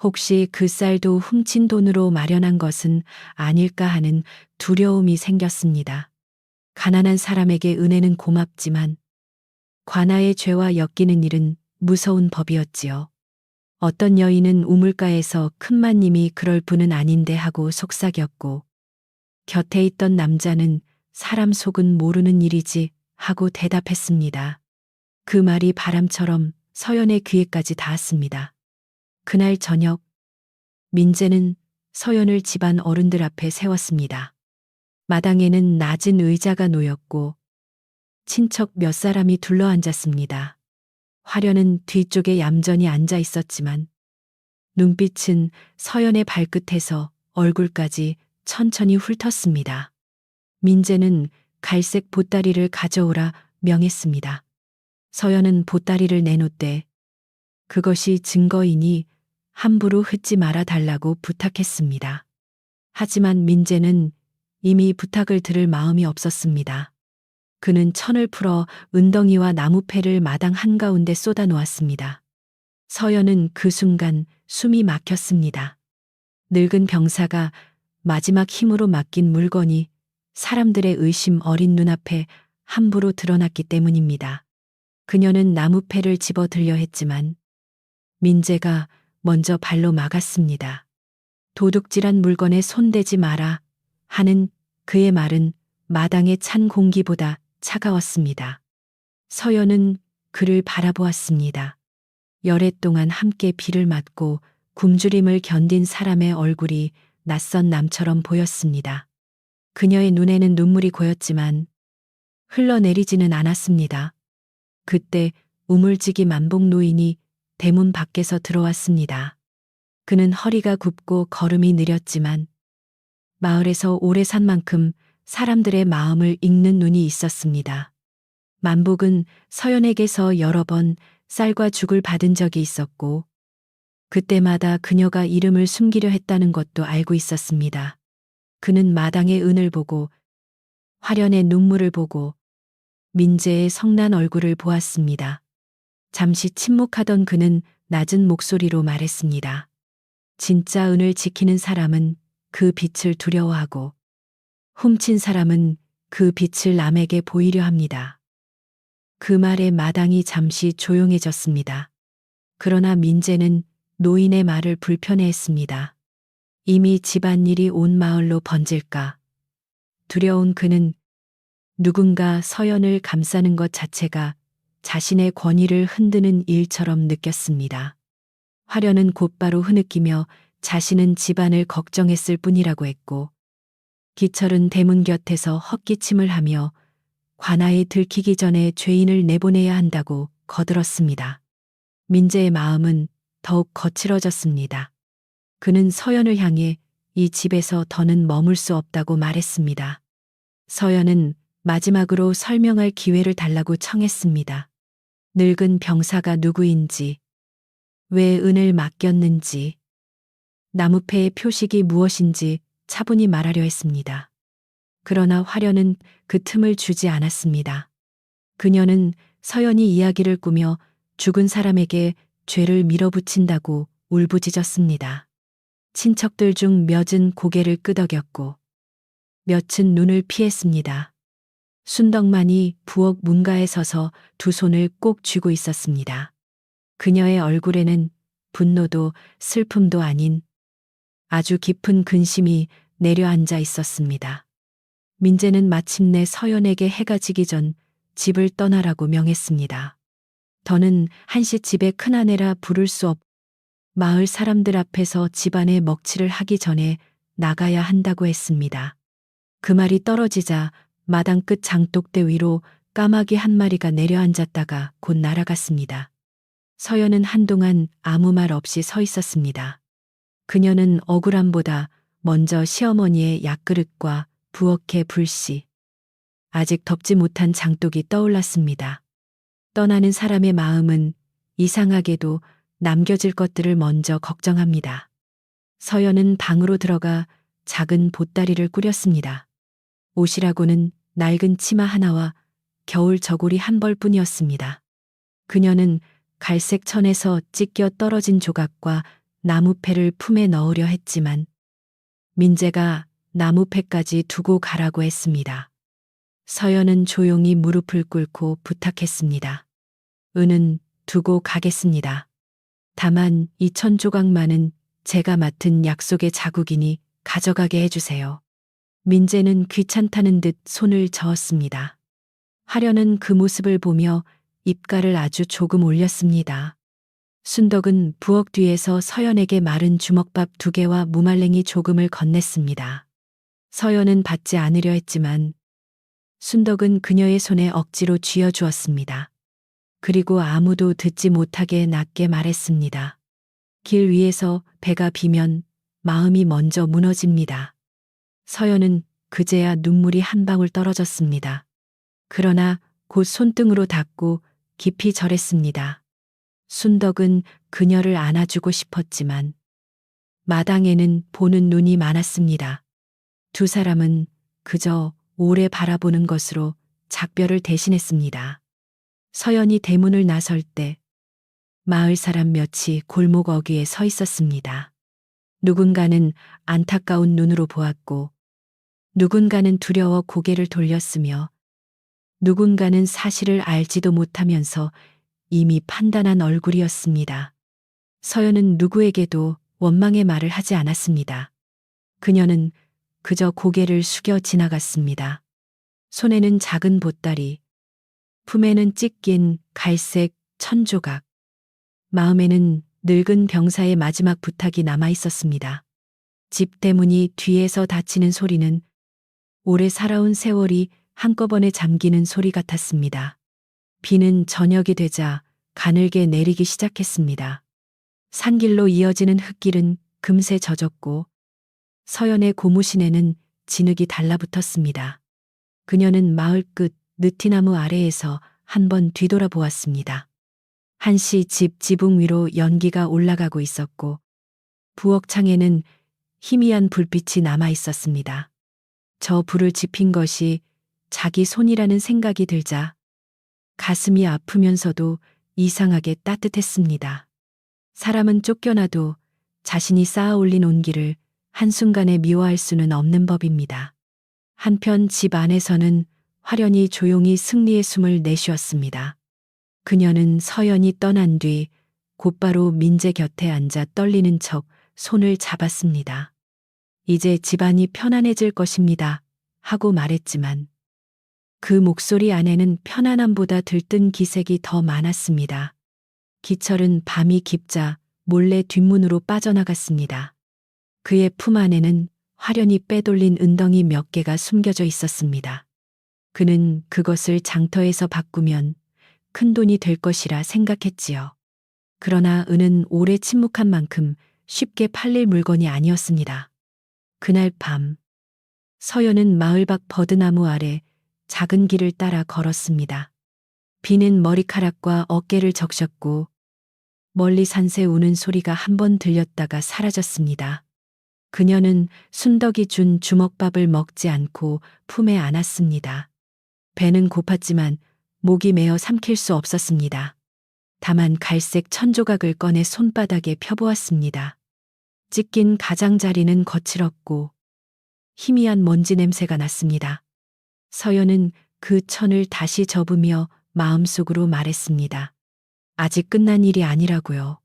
[SPEAKER 1] 혹시 그 쌀도 훔친 돈으로 마련한 것은 아닐까 하는 두려움이 생겼습니다. 가난한 사람에게 은혜는 고맙지만 관아의 죄와 엮이는 일은 무서운 법이었지요. 어떤 여인은 우물가에서 큰마님이 그럴 분은 아닌데 하고 속삭였고 곁에 있던 남자는 사람 속은 모르는 일이지 하고 대답했습니다. 그 말이 바람처럼 서연의 귀에까지 닿았습니다. 그날 저녁 민재는 서연을 집안 어른들 앞에 세웠습니다. 마당에는 낮은 의자가 놓였고 친척 몇 사람이 둘러앉았습니다. 화려는 뒤쪽에 얌전히 앉아 있었지만 눈빛은 서연의 발끝에서 얼굴까지 천천히 훑었습니다. 민재는 갈색 보따리를 가져오라 명했습니다. 서연은 보따리를 내놓되 그것이 증거이니 함부로 흩지 말아 달라고 부탁했습니다. 하지만 민재는 이미 부탁을 들을 마음이 없었습니다. 그는 천을 풀어 은덩이와 나무패를 마당 한가운데 쏟아 놓았습니다. 서연은 그 순간 숨이 막혔습니다. 늙은 병사가 마지막 힘으로 맡긴 물건이 사람들의 의심 어린 눈앞에 함부로 드러났기 때문입니다. 그녀는 나무패를 집어 들려 했지만 민재가 먼저 발로 막았습니다. 도둑질한 물건에 손대지 마라 하는 그의 말은 마당의 찬 공기보다 차가웠습니다. 서연은 그를 바라보았습니다. 열애 동안 함께 비를 맞고 굶주림을 견딘 사람의 얼굴이 낯선 남처럼 보였습니다. 그녀의 눈에는 눈물이 고였지만 흘러내리지는 않았습니다. 그때 우물지기 만복 노인이 대문 밖에서 들어왔습니다. 그는 허리가 굽고 걸음이 느렸지만 마을에서 오래 산 만큼 사람들의 마음을 읽는 눈이 있었습니다. 만복은 서연에게서 여러 번 쌀과 죽을 받은 적이 있었고 그때마다 그녀가 이름을 숨기려 했다는 것도 알고 있었습니다. 그는 마당의 은을 보고 화련의 눈물을 보고 민재의 성난 얼굴을 보았습니다. 잠시 침묵하던 그는 낮은 목소리로 말했습니다. 진짜 은을 지키는 사람은 그 빛을 두려워하고 훔친 사람은 그 빛을 남에게 보이려 합니다. 그 말에 마당이 잠시 조용해졌습니다. 그러나 민재는 노인의 말을 불편해했습니다. 이미 집안일이 온 마을로 번질까 두려운 그는 누군가 서연을 감싸는 것 자체가 자신의 권위를 흔드는 일처럼 느꼈습니다. 화련은 곧바로 흐느끼며 자신은 집안을 걱정했을 뿐이라고 했고 기철은 대문 곁에서 헛기침을 하며 관아에 들키기 전에 죄인을 내보내야 한다고 거들었습니다. 민재의 마음은 더욱 거칠어졌습니다. 그는 서연을 향해 이 집에서 더는 머물 수 없다고 말했습니다. 서연은 마지막으로 설명할 기회를 달라고 청했습니다. 늙은 병사가 누구인지, 왜 은을 맡겼는지, 나무패의 표식이 무엇인지 차분히 말하려 했습니다. 그러나 화련은 그 틈을 주지 않았습니다. 그녀는 서연이 이야기를 꾸며 죽은 사람에게 죄를 밀어붙인다고 울부짖었습니다. 친척들 중 몇은 고개를 끄덕였고 몇은 눈을 피했습니다. 순덕만이 부엌 문가에 서서 두 손을 꼭 쥐고 있었습니다. 그녀의 얼굴에는 분노도 슬픔도 아닌 아주 깊은 근심이 내려앉아 있었습니다. 민재는 마침내 서연에게 해가 지기 전 집을 떠나라고 명했습니다. 더는 한시 집의 큰아내라 부를 수 없, 마을 사람들 앞에서 집안의 먹칠을 하기 전에 나가야 한다고 했습니다. 그 말이 떨어지자 마당 끝 장독대 위로 까마귀 한 마리가 내려앉았다가 곧 날아갔습니다. 서연은 한동안 아무 말 없이 서 있었습니다. 그녀는 억울함보다 먼저 시어머니의 약그릇과 부엌에 불씨. 아직 덮지 못한 장독이 떠올랐습니다. 떠나는 사람의 마음은 이상하게도 남겨질 것들을 먼저 걱정합니다. 서연은 방으로 들어가 작은 보따리를 꾸렸습니다. 옷이라고는 낡은 치마 하나와 겨울 저고리 한 벌뿐이었습니다. 그녀는 갈색 천에서 찢겨 떨어진 조각과 나무패를 품에 넣으려 했지만 민재가 나무패까지 두고 가라고 했습니다. 서연은 조용히 무릎을 꿇고 부탁했습니다. 은은 두고 가겠습니다. 다만 2,000조각만은 제가 맡은 약속의 자국이니 가져가게 해주세요. 민재는 귀찮다는 듯 손을 저었습니다. 하려는 그 모습을 보며 입가를 아주 조금 올렸습니다. 순덕은 부엌 뒤에서 서연에게 마른 주먹밥 2개와 무말랭이 조금을 건넸습니다. 서연은 받지 않으려 했지만 순덕은 그녀의 손에 억지로 쥐어주었습니다. 그리고 아무도 듣지 못하게 낮게 말했습니다. 길 위에서 배가 비면 마음이 먼저 무너집니다. 서연은 그제야 눈물이 한 방울 떨어졌습니다. 그러나 곧 손등으로 닦고 깊이 절했습니다. 순덕은 그녀를 안아주고 싶었지만 마당에는 보는 눈이 많았습니다. 두 사람은 그저 오래 바라보는 것으로 작별을 대신했습니다. 서연이 대문을 나설 때 마을 사람 몇이 골목 어귀에 서 있었습니다. 누군가는 안타까운 눈으로 보았고 누군가는 두려워 고개를 돌렸으며 누군가는 사실을 알지도 못하면서 이미 판단한 얼굴이었습니다. 서연은 누구에게도 원망의 말을 하지 않았습니다. 그녀는 그저 고개를 숙여 지나갔습니다. 손에는 작은 보따리, 품에는 찢긴 갈색 천조각, 마음에는 늙은 병사의 마지막 부탁이 남아 있었습니다. 집 대문이 뒤에서 닫히는 소리는 오래 살아온 세월이 한꺼번에 잠기는 소리 같았습니다. 비는 저녁이 되자 가늘게 내리기 시작했습니다. 산길로 이어지는 흙길은 금세 젖었고 서연의 고무신에는 진흙이 달라붙었습니다. 그녀는 마을 끝 느티나무 아래에서 한번 뒤돌아보았습니다. 한시 집 지붕 위로 연기가 올라가고 있었고 부엌 창에는 희미한 불빛이 남아 있었습니다. 저 불을 지핀 것이 자기 손이라는 생각이 들자 가슴이 아프면서도 이상하게 따뜻했습니다. 사람은 쫓겨나도 자신이 쌓아 올린 온기를 한순간에 미워할 수는 없는 법입니다. 한편 집 안에서는 화련히 조용히 승리의 숨을 내쉬었습니다. 그녀는 서연이 떠난 뒤 곧바로 민재 곁에 앉아 떨리는 척 손을 잡았습니다. 이제 집안이 편안해질 것입니다. 하고 말했지만 그 목소리 안에는 편안함보다 들뜬 기색이 더 많았습니다. 기철은 밤이 깊자 몰래 뒷문으로 빠져나갔습니다. 그의 품 안에는 화련히 빼돌린 은덩이 몇 개가 숨겨져 있었습니다. 그는 그것을 장터에서 바꾸면 큰 돈이 될 것이라 생각했지요. 그러나 은은 오래 침묵한 만큼 쉽게 팔릴 물건이 아니었습니다. 그날 밤, 서연은 마을 밖 버드나무 아래 작은 길을 따라 걸었습니다. 비는 머리카락과 어깨를 적셨고 멀리 산새 우는 소리가 한번 들렸다가 사라졌습니다. 그녀는 순덕이 준 주먹밥을 먹지 않고 품에 안았습니다. 배는 고팠지만 목이 메어 삼킬 수 없었습니다. 다만 갈색 천조각을 꺼내 손바닥에 펴보았습니다. 찢긴 가장자리는 거칠었고 희미한 먼지 냄새가 났습니다. 서연은 그 천을 다시 접으며 마음속으로 말했습니다. 아직 끝난 일이 아니라고요.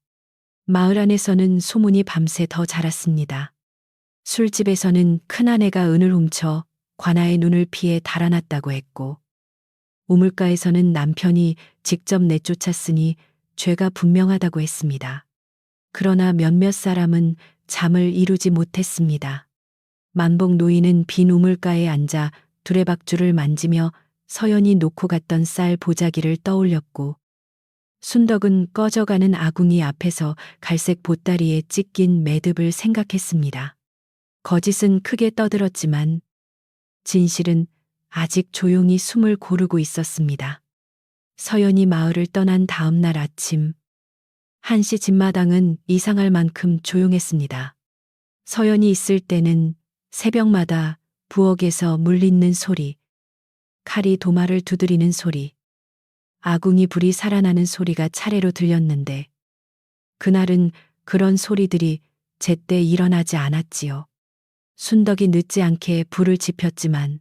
[SPEAKER 1] 마을 안에서는 소문이 밤새 더 자랐습니다. 술집에서는 큰아내가 은을 훔쳐 관아의 눈을 피해 달아났다고 했고 우물가에서는 남편이 직접 내쫓았으니 죄가 분명하다고 했습니다. 그러나 몇몇 사람은 잠을 이루지 못했습니다. 만복 노인은 빈 우물가에 앉아 두레박줄을 만지며 서연이 놓고 갔던 쌀 보자기를 떠올렸고 순덕은 꺼져가는 아궁이 앞에서 갈색 보따리에 찢긴 매듭을 생각했습니다. 거짓은 크게 떠들었지만 진실은 아직 조용히 숨을 고르고 있었습니다. 서연이 마을을 떠난 다음 날 아침, 한씨 집마당은 이상할 만큼 조용했습니다. 서연이 있을 때는 새벽마다 부엌에서 물 잇는 소리, 칼이 도마를 두드리는 소리, 아궁이 불이 살아나는 소리가 차례로 들렸는데 그날은 그런 소리들이 제때 일어나지 않았지요. 순덕이 늦지 않게 불을 지폈지만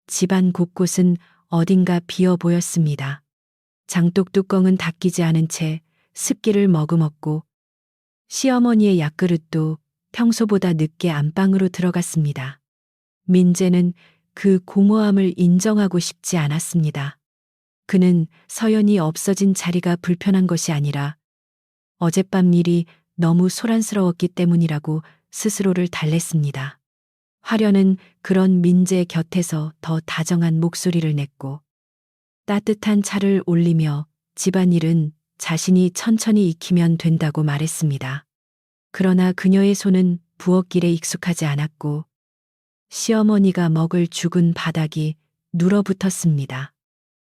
[SPEAKER 1] 집안 곳곳은 어딘가 비어 보였습니다. 장독 뚜껑은 닫히지 않은 채 습기를 머금었고 시어머니의 약그릇도 평소보다 늦게 안방으로 들어갔습니다. 민재는 그 공허함을 인정하고 싶지 않았습니다. 그는 서연이 없어진 자리가 불편한 것이 아니라 어젯밤 일이 너무 소란스러웠기 때문이라고 스스로를 달랬습니다. 화려는 그런 민재 곁에서 더 다정한 목소리를 냈고 따뜻한 차를 올리며 집안일은 자신이 천천히 익히면 된다고 말했습니다. 그러나 그녀의 손은 부엌길에 익숙하지 않았고 시어머니가 먹을 죽은 바닥이 눌어붙었습니다.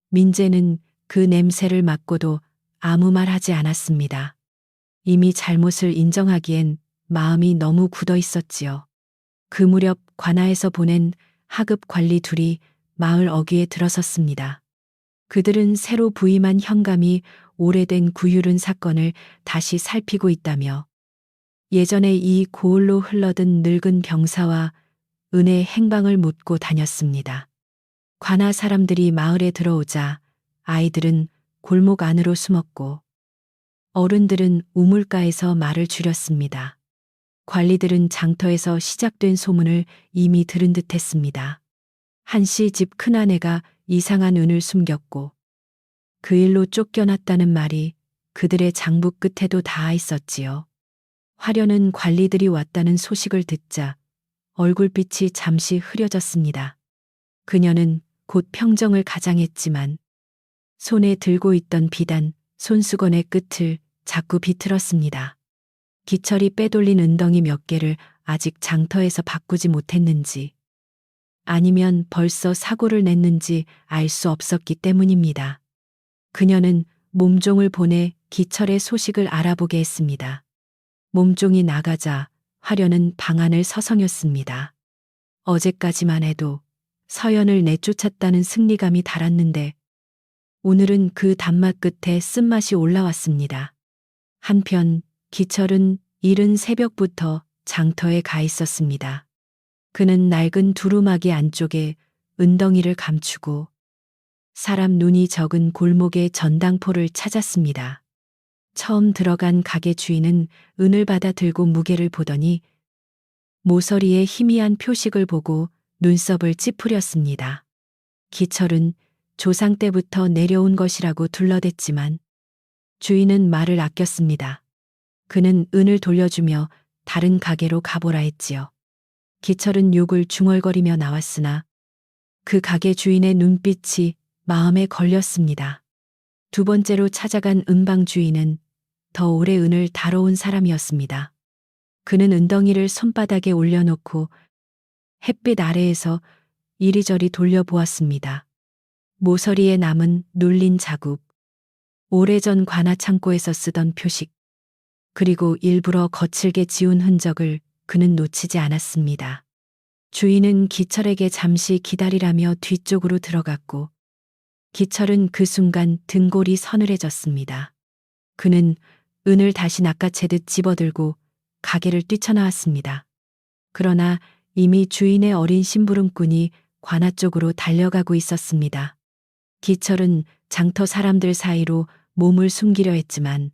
[SPEAKER 1] 민재는 그 냄새를 맡고도 아무 말 하지 않았습니다. 이미 잘못을 인정하기엔 마음이 너무 굳어 있었지요. 그 무렵 관아에서 보낸 하급 관리 둘이 마을 어귀에 들어섰습니다. 그들은 새로 부임한 현감이 오래된 구유른 사건을 다시 살피고 있다며 예전에 이 고을로 흘러든 늙은 병사와 은의 행방을 묻고 다녔습니다. 관아 사람들이 마을에 들어오자 아이들은 골목 안으로 숨었고 어른들은 우물가에서 말을 줄였습니다. 관리들은 장터에서 시작된 소문을 이미 들은 듯 했습니다. 한씨 집 큰아내가 이상한 은을 숨겼고 그 일로 쫓겨났다는 말이 그들의 장부 끝에도 닿아 있었지요. 화려는 관리들이 왔다는 소식을 듣자 얼굴빛이 잠시 흐려졌습니다. 그녀는 곧 평정을 가장했지만 손에 들고 있던 비단, 손수건의 끝을 자꾸 비틀었습니다. 기철이 빼돌린 은덩이 몇 개를 아직 장터에서 바꾸지 못했는지 아니면 벌써 사고를 냈는지 알 수 없었기 때문입니다. 그녀는 몸종을 보내 기철의 소식을 알아보게 했습니다. 몸종이 나가자 화려는 방안을 서성였습니다. 어제까지만 해도 서연을 내쫓았다는 승리감이 달았는데 오늘은 그 단맛 끝에 쓴맛이 올라왔습니다. 한편 기철은 이른 새벽부터 장터에 가 있었습니다. 그는 낡은 두루마기 안쪽에 은덩이를 감추고 사람 눈이 적은 골목의 전당포를 찾았습니다. 처음 들어간 가게 주인은 은을 받아 들고 무게를 보더니 모서리에 희미한 표식을 보고 눈썹을 찌푸렸습니다. 기철은 조상 때부터 내려온 것이라고 둘러댔지만 주인은 말을 아꼈습니다. 그는 은을 돌려주며 다른 가게로 가보라 했지요. 기철은 욕을 중얼거리며 나왔으나 그 가게 주인의 눈빛이 마음에 걸렸습니다. 두 번째로 찾아간 은방 주인은 더 오래 은을 다뤄온 사람이었습니다. 그는 은덩이를 손바닥에 올려놓고 햇빛 아래에서 이리저리 돌려보았습니다. 모서리에 남은 눌린 자국, 오래전 관아 창고에서 쓰던 표식, 그리고 일부러 거칠게 지운 흔적을 그는 놓치지 않았습니다. 주인은 기철에게 잠시 기다리라며 뒤쪽으로 들어갔고 기철은 그 순간 등골이 서늘해졌습니다. 그는 은을 다시 낚아채듯 집어들고 가게를 뛰쳐나왔습니다. 그러나 이미 주인의 어린 심부름꾼이 관아 쪽으로 달려가고 있었습니다. 기철은 장터 사람들 사이로 몸을 숨기려 했지만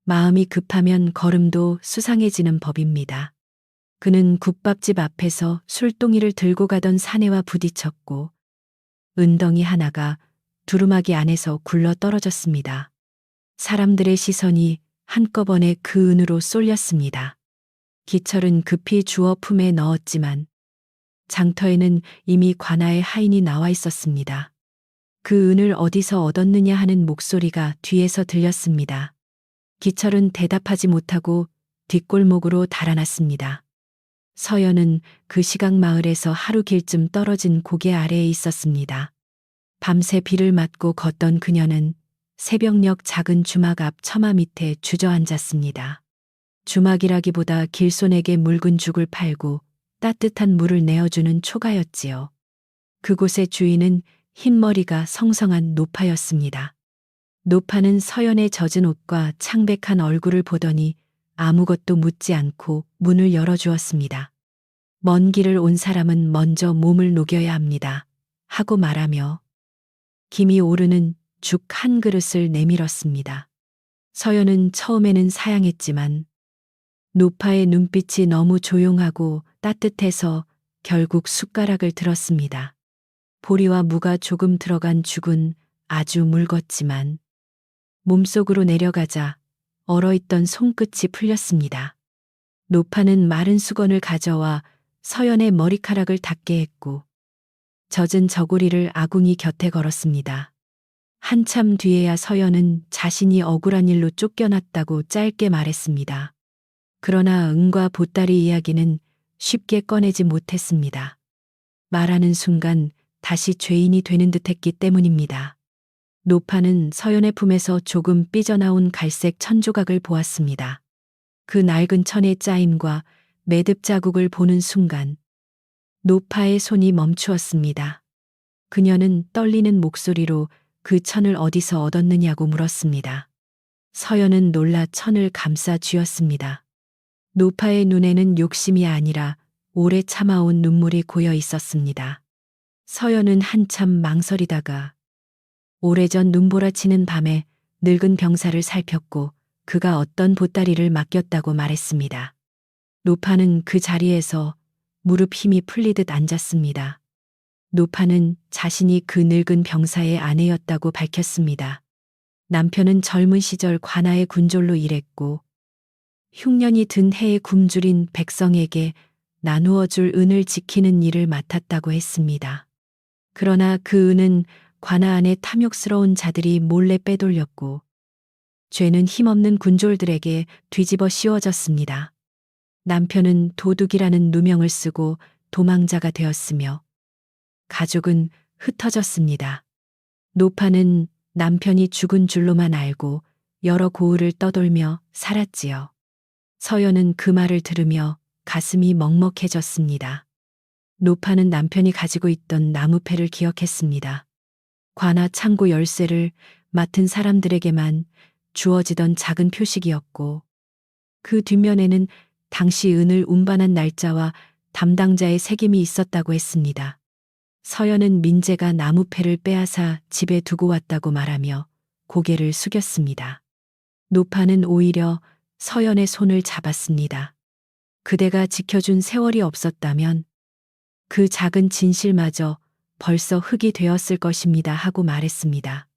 [SPEAKER 1] 마음이 급하면 걸음도 수상해지는 법입니다. 그는 국밥집 앞에서 술동이를 들고 가던 사내와 부딪혔고 은덩이 하나가 두루마기 안에서 굴러 떨어졌습니다. 사람들의 시선이 한꺼번에 그 은으로 쏠렸습니다. 기철은 급히 주워 품에 넣었지만 장터에는 이미 관아의 하인이 나와 있었습니다. 그 은을 어디서 얻었느냐 하는 목소리가 뒤에서 들렸습니다. 기철은 대답하지 못하고 뒷골목으로 달아났습니다. 서연은 그 시각 마을에서 하루 길쯤 떨어진 고개 아래에 있었습니다. 밤새 비를 맞고 걷던 그녀는 새벽녘 작은 주막 앞 처마 밑에 주저앉았습니다. 주막이라기보다 길손에게 묽은 죽을 팔고 따뜻한 물을 내어주는 초가였지요. 그곳의 주인은 흰머리가 성성한 노파였습니다. 노파는 서연의 젖은 옷과 창백한 얼굴을 보더니 아무것도 묻지 않고 문을 열어주었습니다. 먼 길을 온 사람은 먼저 몸을 녹여야 합니다. 하고 말하며 김이 오르는 죽 한 그릇을 내밀었습니다. 서연은 처음에는 사양했지만 노파의 눈빛이 너무 조용하고 따뜻해서 결국 숟가락을 들었습니다. 보리와 무가 조금 들어간 죽은 아주 묽었지만 몸속으로 내려가자 얼어있던 손끝이 풀렸습니다. 노파는 마른 수건을 가져와 서연의 머리카락을 닦게 했고 젖은 저고리를 아궁이 곁에 걸었습니다. 한참 뒤에야 서연은 자신이 억울한 일로 쫓겨났다고 짧게 말했습니다. 그러나 은과 보따리 이야기는 쉽게 꺼내지 못했습니다. 말하는 순간 다시 죄인이 되는 듯했기 때문입니다. 노파는 서연의 품에서 조금 삐져나온 갈색 천조각을 보았습니다. 그 낡은 천의 짜임과 매듭 자국을 보는 순간 노파의 손이 멈추었습니다. 그녀는 떨리는 목소리로 그 천을 어디서 얻었느냐고 물었습니다. 서연은 놀라 천을 감싸 쥐었습니다. 노파의 눈에는 욕심이 아니라 오래 참아온 눈물이 고여 있었습니다. 서연은 한참 망설이다가 오래전 눈보라치는 밤에 늙은 병사를 살폈고 그가 어떤 보따리를 맡겼다고 말했습니다. 노파는 그 자리에서 무릎 힘이 풀리듯 앉았습니다. 노파는 자신이 그 늙은 병사의 아내였다고 밝혔습니다. 남편은 젊은 시절 관아의 군졸로 일했고 흉년이 든 해의 굶주린 백성에게 나누어 줄 은을 지키는 일을 맡았다고 했습니다. 그러나 그 은은 관아 안에 탐욕스러운 자들이 몰래 빼돌렸고 죄는 힘없는 군졸들에게 뒤집어 씌워졌습니다. 남편은 도둑이라는 누명을 쓰고 도망자가 되었으며 가족은 흩어졌습니다. 노파는 남편이 죽은 줄로만 알고 여러 고을을 떠돌며 살았지요. 서연은 그 말을 들으며 가슴이 먹먹해졌습니다. 노파는 남편이 가지고 있던 나무패를 기억했습니다. 관아 창고 열쇠를 맡은 사람들에게만 주어지던 작은 표식이었고 그 뒷면에는 당시 은을 운반한 날짜와 담당자의 책임이 있었다고 했습니다. 서연은 민재가 나무패를 빼앗아 집에 두고 왔다고 말하며 고개를 숙였습니다. 노파는 오히려 서연의 손을 잡았습니다. 그대가 지켜준 세월이 없었다면 그 작은 진실마저 벌써 흙이 되었을 것입니다 하고 말했습니다.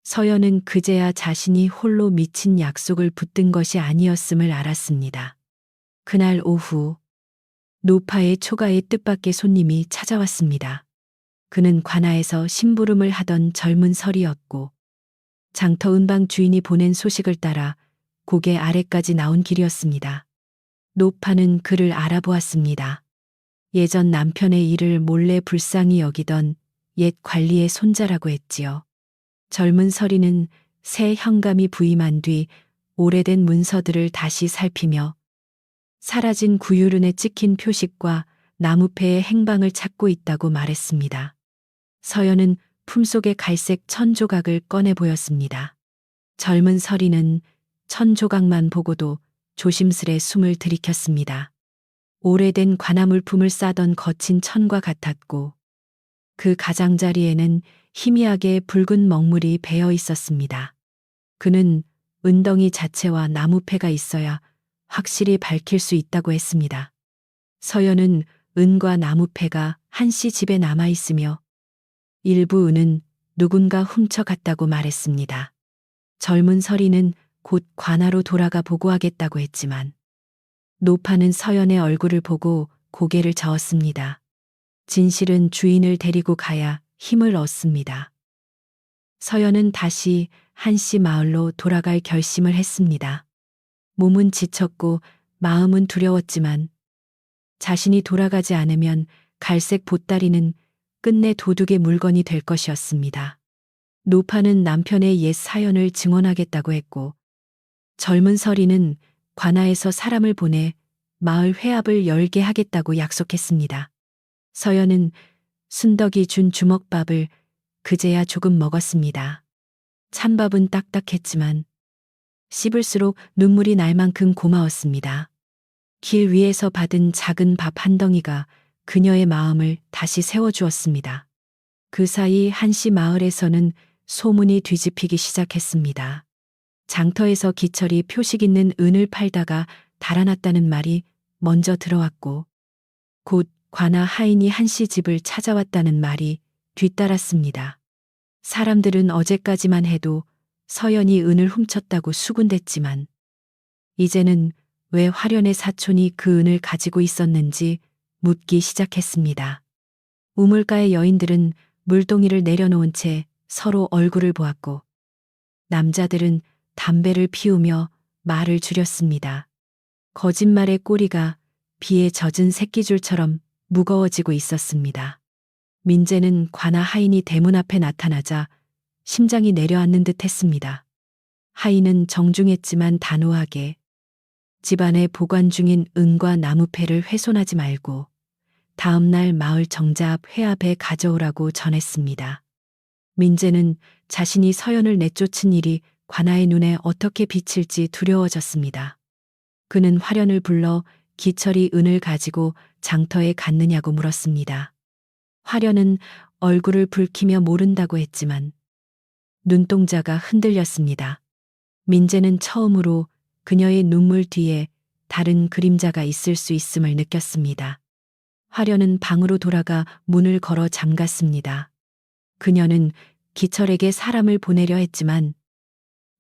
[SPEAKER 1] 서연은 그제야 자신이 홀로 미친 약속을 붙든 것이 아니었음을 알았습니다. 그날 오후 노파의 초가의 뜻밖의 손님이 찾아왔습니다. 그는 관아에서 심부름을 하던 젊은 설이었고 장터 은방 주인이 보낸 소식을 따라 고개 아래까지 나온 길이었습니다. 노파는 그를 알아보았습니다. 예전 남편의 일을 몰래 불쌍히 여기던 옛 관리의 손자라고 했지요. 젊은 설이는 새 현감이 부임한 뒤 오래된 문서들을 다시 살피며 사라진 구유른에 찍힌 표식과 나무패의 행방을 찾고 있다고 말했습니다. 서연은 품속의 갈색 천조각을 꺼내 보였습니다. 젊은 설이는 천조각만 보고도 조심스레 숨을 들이켰습니다. 오래된 관아 물품을 싸던 거친 천과 같았고 그 가장자리에는 희미하게 붉은 먹물이 배어 있었습니다. 그는 은덩이 자체와 나무패가 있어야 확실히 밝힐 수 있다고 했습니다. 서연은 은과 나무패가 한씨 집에 남아 있으며 일부 은은 누군가 훔쳐갔다고 말했습니다. 젊은 설이는 곧 관아로 돌아가 보고하겠다고 했지만 노파는 서연의 얼굴을 보고 고개를 저었습니다. 진실은 주인을 데리고 가야 힘을 얻습니다. 서연은 다시 한씨 마을로 돌아갈 결심을 했습니다. 몸은 지쳤고 마음은 두려웠지만 자신이 돌아가지 않으면 갈색 보따리는 끝내 도둑의 물건이 될 것이었습니다. 노파는 남편의 옛 사연을 증언하겠다고 했고, 젊은 서리는 관아에서 사람을 보내 마을 회합을 열게 하겠다고 약속했습니다. 서연은 순덕이 준 주먹밥을 그제야 조금 먹었습니다. 찬밥은 딱딱했지만 씹을수록 눈물이 날 만큼 고마웠습니다. 길 위에서 받은 작은 밥 한 덩이가 그녀의 마음을 다시 세워주었습니다. 그 사이 한시 마을에서는 소문이 뒤집히기 시작했습니다. 장터에서 기철이 표식 있는 은을 팔다가 달아났다는 말이 먼저 들어왔고, 곧 관아 하인이 한씨 집을 찾아왔다는 말이 뒤따랐습니다. 사람들은 어제까지만 해도 서연이 은을 훔쳤다고 수군댔지만, 이제는 왜 화련의 사촌이 그 은을 가지고 있었는지 묻기 시작했습니다. 우물가의 여인들은 물동이를 내려놓은 채 서로 얼굴을 보았고, 남자들은 담배를 피우며 말을 줄였습니다. 거짓말의 꼬리가 비에 젖은 새끼줄처럼 무거워지고 있었습니다. 민재는 관아 하인이 대문 앞에 나타나자 심장이 내려앉는 듯 했습니다. 하인은 정중했지만 단호하게 집안에 보관 중인 은과 나무패를 훼손하지 말고 다음날 마을 정자 앞 회합에 가져오라고 전했습니다. 민재는 자신이 서연을 내쫓은 일이 관아의 눈에 어떻게 비칠지 두려워졌습니다. 그는 화련을 불러 기철이 은을 가지고 장터에 갔느냐고 물었습니다. 화련은 얼굴을 붉히며 모른다고 했지만 눈동자가 흔들렸습니다. 민재는 처음으로 그녀의 눈물 뒤에 다른 그림자가 있을 수 있음을 느꼈습니다. 화련은 방으로 돌아가 문을 걸어 잠갔습니다. 그녀는 기철에게 사람을 보내려 했지만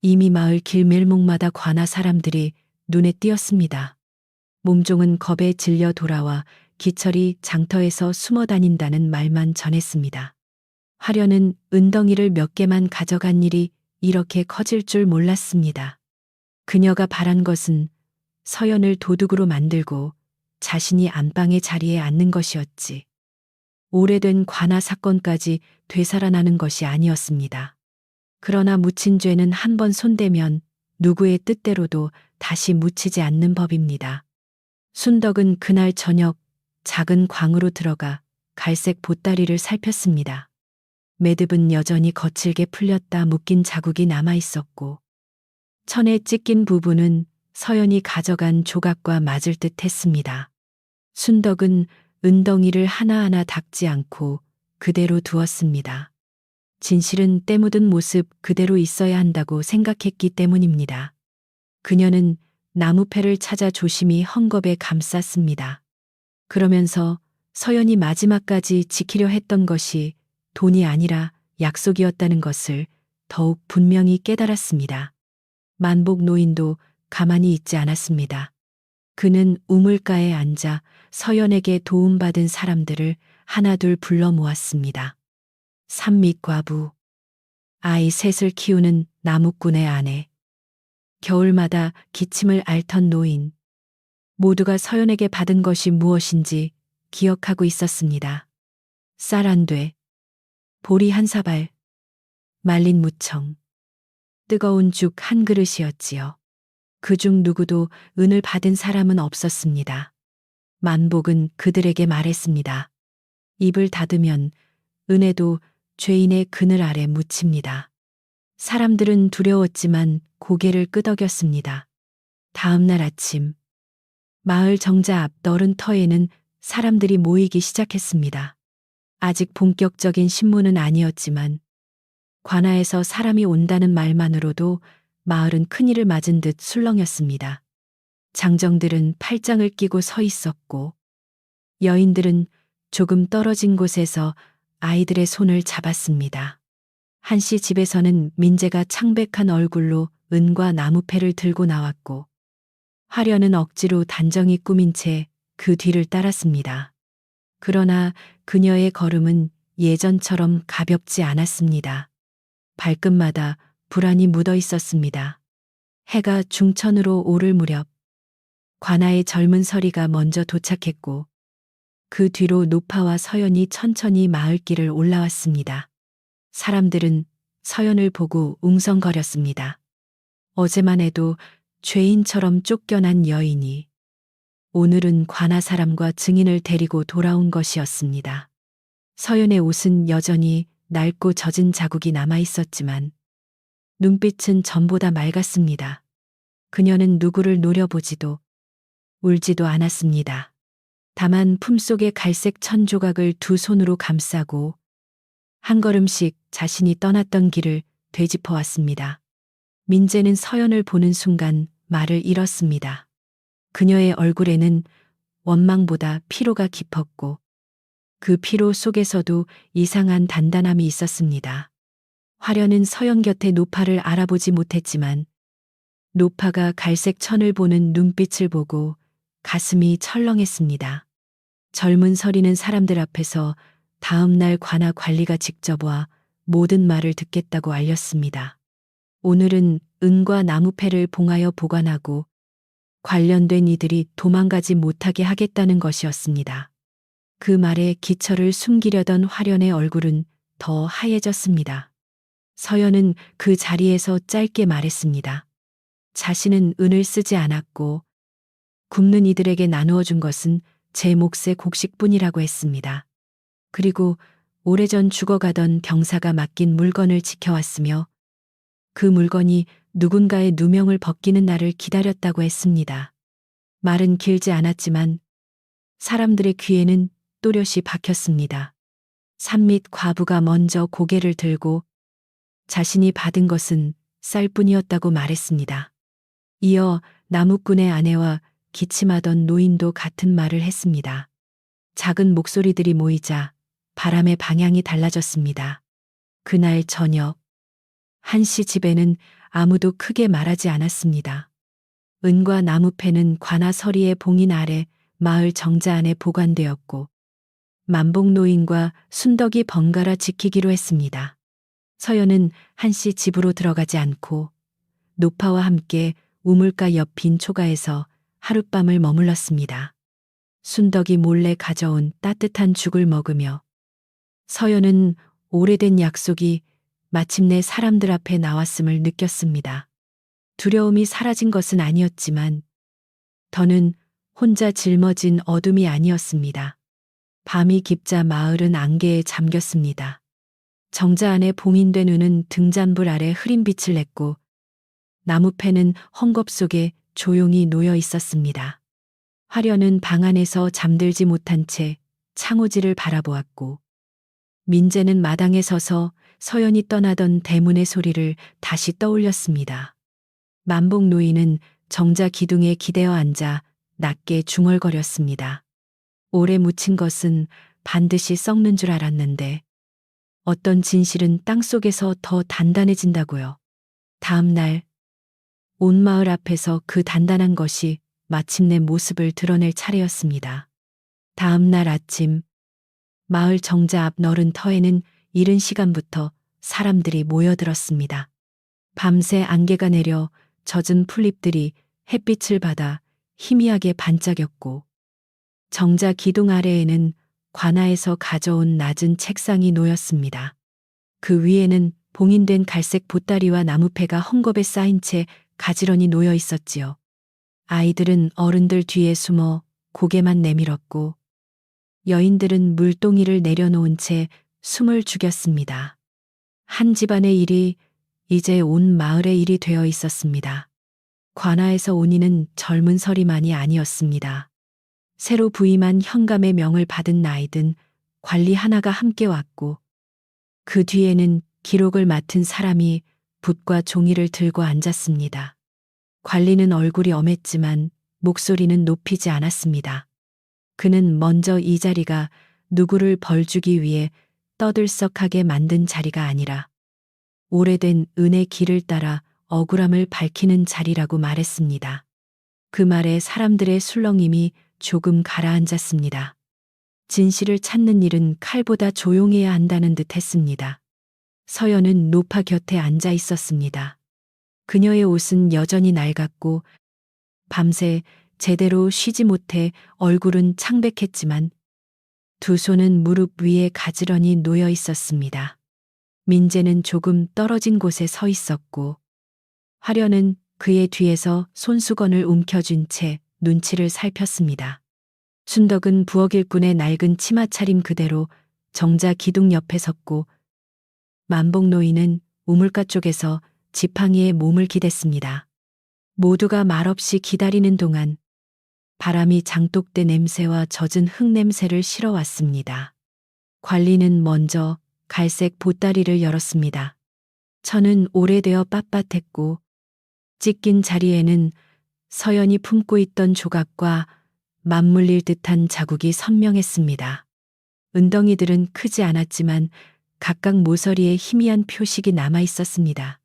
[SPEAKER 1] 이미 마을 길밀목마다 관아 사람들이 눈에 띄었습니다. 몸종은 겁에 질려 돌아와 기철이 장터에서 숨어 다닌다는 말만 전했습니다. 화련은 은덩이를 몇 개만 가져간 일이 이렇게 커질 줄 몰랐습니다. 그녀가 바란 것은 서연을 도둑으로 만들고 자신이 안방의 자리에 앉는 것이었지. 오래된 관아 사건까지 되살아나는 것이 아니었습니다. 그러나 묻힌 죄는 한 번 손대면 누구의 뜻대로도 다시 묻히지 않는 법입니다. 순덕은 그날 저녁 작은 광으로 들어가 갈색 보따리를 살폈습니다. 매듭은 여전히 거칠게 풀렸다 묶인 자국이 남아 있었고, 천에 찢긴 부분은 서연이 가져간 조각과 맞을 듯 했습니다. 순덕은 은덩이를 하나하나 닦지 않고 그대로 두었습니다. 진실은 때 묻은 모습 그대로 있어야 한다고 생각했기 때문입니다. 그녀는 나무패를 찾아 조심히 헝겊에 감쌌습니다. 그러면서 서연이 마지막까지 지키려 했던 것이 돈이 아니라 약속이었다는 것을 더욱 분명히 깨달았습니다. 만복 노인도 가만히 있지 않았습니다. 그는 우물가에 앉아 서연에게 도움받은 사람들을 하나둘 불러 모았습니다. 산밑 과부, 아이 셋을 키우는 나무꾼의 아내, 겨울마다 기침을 앓던 노인, 모두가 서연에게 받은 것이 무엇인지 기억하고 있었습니다. 쌀 한 돼, 보리 한 사발, 말린 무청, 뜨거운 죽 한 그릇이었지요. 그중 누구도 은을 받은 사람은 없었습니다. 만복은 그들에게 말했습니다. 입을 닫으면 은혜도 죄인의 그늘 아래 묻힙니다. 사람들은 두려웠지만 고개를 끄덕였습니다. 다음 날 아침, 마을 정자 앞 너른 터에는 사람들이 모이기 시작했습니다. 아직 본격적인 신문은 아니었지만 관아에서 사람이 온다는 말만으로도 마을은 큰일을 맞은 듯 술렁였습니다. 장정들은 팔짱을 끼고 서 있었고, 여인들은 조금 떨어진 곳에서 아이들의 손을 잡았습니다. 한씨 집에서는 민재가 창백한 얼굴로 은과 나무패를 들고 나왔고, 화련은 억지로 단정히 꾸민 채 그 뒤를 따랐습니다. 그러나 그녀의 걸음은 예전처럼 가볍지 않았습니다. 발끝마다 불안이 묻어 있었습니다. 해가 중천으로 오를 무렵 관아의 젊은 서리가 먼저 도착했고 그 뒤로 노파와 서연이 천천히 마을길을 올라왔습니다. 사람들은 서연을 보고 웅성거렸습니다. 어제만 해도 죄인처럼 쫓겨난 여인이 오늘은 관아 사람과 증인을 데리고 돌아온 것이었습니다. 서연의 옷은 여전히 낡고 젖은 자국이 남아 있었지만 눈빛은 전보다 맑았습니다. 그녀는 누구를 노려보지도 울지도 않았습니다. 다만 품속의 갈색 천 조각을 두 손으로 감싸고 한 걸음씩 자신이 떠났던 길을 되짚어 왔습니다. 민재는 서연을 보는 순간 말을 잃었습니다. 그녀의 얼굴에는 원망보다 피로가 깊었고 그 피로 속에서도 이상한 단단함이 있었습니다. 화려는 서연 곁에 노파를 알아보지 못했지만 노파가 갈색 천을 보는 눈빛을 보고 가슴이 철렁했습니다. 젊은 서리는 사람들 앞에서 다음 날 관아 관리가 직접 와 모든 말을 듣겠다고 알렸습니다. 오늘은 은과 나무패를 봉하여 보관하고 관련된 이들이 도망가지 못하게 하겠다는 것이었습니다. 그 말에 기철을 숨기려던 화련의 얼굴은 더 하얘졌습니다. 서연은 그 자리에서 짧게 말했습니다. 자신은 은을 쓰지 않았고 굶는 이들에게 나누어 준 것은 제 몫의 곡식뿐이라고 했습니다. 그리고 오래전 죽어가던 병사가 맡긴 물건을 지켜왔으며 그 물건이 누군가의 누명을 벗기는 날을 기다렸다고 했습니다. 말은 길지 않았지만 사람들의 귀에는 또렷이 박혔습니다. 산밑 과부가 먼저 고개를 들고 자신이 받은 것은 쌀뿐이었다고 말했습니다. 이어 나무꾼의 아내와 기침하던 노인도 같은 말을 했습니다. 작은 목소리들이 모이자 바람의 방향이 달라졌습니다. 그날 저녁 한씨 집에는 아무도 크게 말하지 않았습니다. 은과 나무패는 관아 서리의 봉인 아래 마을 정자 안에 보관되었고 만복 노인과 순덕이 번갈아 지키기로 했습니다. 서연은 한씨 집으로 들어가지 않고 노파와 함께 우물가 옆 빈 초가에서 하룻밤을 머물렀습니다. 순덕이 몰래 가져온 따뜻한 죽을 먹으며 서연은 오래된 약속이 마침내 사람들 앞에 나왔음을 느꼈습니다. 두려움이 사라진 것은 아니었지만 더는 혼자 짊어진 어둠이 아니었습니다. 밤이 깊자 마을은 안개에 잠겼습니다. 정자 안에 봉인된 은은 등잔불 아래 흐린 빛을 냈고 나무패는 헝겊 속에 조용히 놓여 있었습니다. 화련은 방 안에서 잠들지 못한 채 창호지를 바라보았고 민재는 마당에 서서 서연이 떠나던 대문의 소리를 다시 떠올렸습니다. 만복 노인은 정자 기둥에 기대어 앉아 낮게 중얼거렸습니다. 오래 묻힌 것은 반드시 썩는 줄 알았는데 어떤 진실은 땅속에서 더 단단해진다고요. 다음 날 온 마을 앞에서 그 단단한 것이 마침내 모습을 드러낼 차례였습니다. 다음 날 아침 마을 정자 앞 너른 터에는 이른 시간부터 사람들이 모여들었습니다. 밤새 안개가 내려 젖은 풀잎들이 햇빛을 받아 희미하게 반짝였고 정자 기둥 아래에는 관아에서 가져온 낮은 책상이 놓였습니다. 그 위에는 봉인된 갈색 보따리와 나무패가 헝겊에 쌓인 채 가지런히 놓여 있었지요. 아이들은 어른들 뒤에 숨어 고개만 내밀었고 여인들은 물동이를 내려놓은 채 숨을 죽였습니다. 한 집안의 일이 이제 온 마을의 일이 되어 있었습니다. 관아에서 온 이는 젊은 서리만이 아니었습니다. 새로 부임한 현감의 명을 받은 나이든 관리 하나가 함께 왔고 그 뒤에는 기록을 맡은 사람이 붓과 종이를 들고 앉았습니다. 관리는 얼굴이 엄했지만 목소리는 높이지 않았습니다. 그는 먼저 이 자리가 누구를 벌주기 위해 떠들썩하게 만든 자리가 아니라 오래된 은의 길을 따라 억울함을 밝히는 자리라고 말했습니다. 그 말에 사람들의 술렁임이 조금 가라앉았습니다. 진실을 찾는 일은 칼보다 조용해야 한다는 듯 했습니다. 서연은 노파 곁에 앉아 있었습니다. 그녀의 옷은 여전히 낡았고 밤새 제대로 쉬지 못해 얼굴은 창백했지만 두 손은 무릎 위에 가지런히 놓여 있었습니다. 민재는 조금 떨어진 곳에 서 있었고 화련은 그의 뒤에서 손수건을 움켜쥔 채 눈치를 살폈습니다. 순덕은 부엌 일꾼의 낡은 치마 차림 그대로 정자 기둥 옆에 섰고 만복 노인은 우물가 쪽에서 지팡이에 몸을 기댔습니다. 모두가 말없이 기다리는 동안 바람이 장독대 냄새와 젖은 흙 냄새를 실어왔습니다. 관리는 먼저 갈색 보따리를 열었습니다. 천은 오래되어 빳빳했고 찢긴 자리에는 서연이 품고 있던 조각과 맞물릴 듯한 자국이 선명했습니다. 은덩이들은 크지 않았지만 각각 모서리에 희미한 표식이 남아 있었습니다.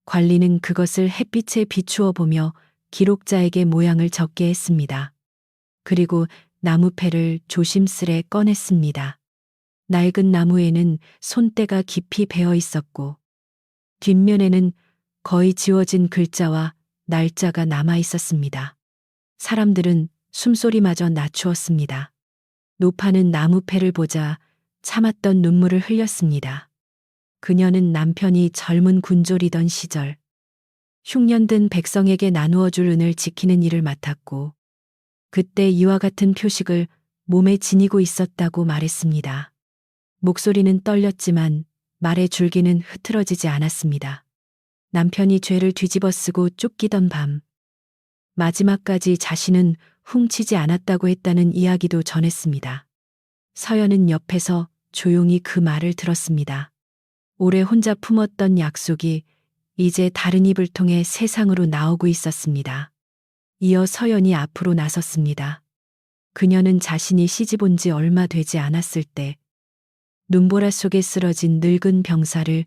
[SPEAKER 1] 관리는 그것을 햇빛에 비추어 보며 기록자에게 모양을 적게 했습니다. 그리고 나무패를 조심스레 꺼냈습니다. 낡은 나무에는 손때가 깊이 베어 있었고 뒷면에는 거의 지워진 글자와 날짜가 남아 있었습니다. 사람들은 숨소리마저 낮추었습니다. 노파는 나무패를 보자 참았던 눈물을 흘렸습니다. 그녀는 남편이 젊은 군졸이던 시절 흉년든 백성에게 나누어 줄 은을 지키는 일을 맡았고 그때 이와 같은 표식을 몸에 지니고 있었다고 말했습니다. 목소리는 떨렸지만 말의 줄기는 흐트러지지 않았습니다. 남편이 죄를 뒤집어쓰고 쫓기던 밤 마지막까지 자신은 훔치지 않았다고 했다는 이야기도 전했습니다. 서연은 옆에서 조용히 그 말을 들었습니다. 오래 혼자 품었던 약속이 이제 다른 입을 통해 세상으로 나오고 있었습니다. 이어 서연이 앞으로 나섰습니다. 그녀는 자신이 시집 온 지 얼마 되지 않았을 때 눈보라 속에 쓰러진 늙은 병사를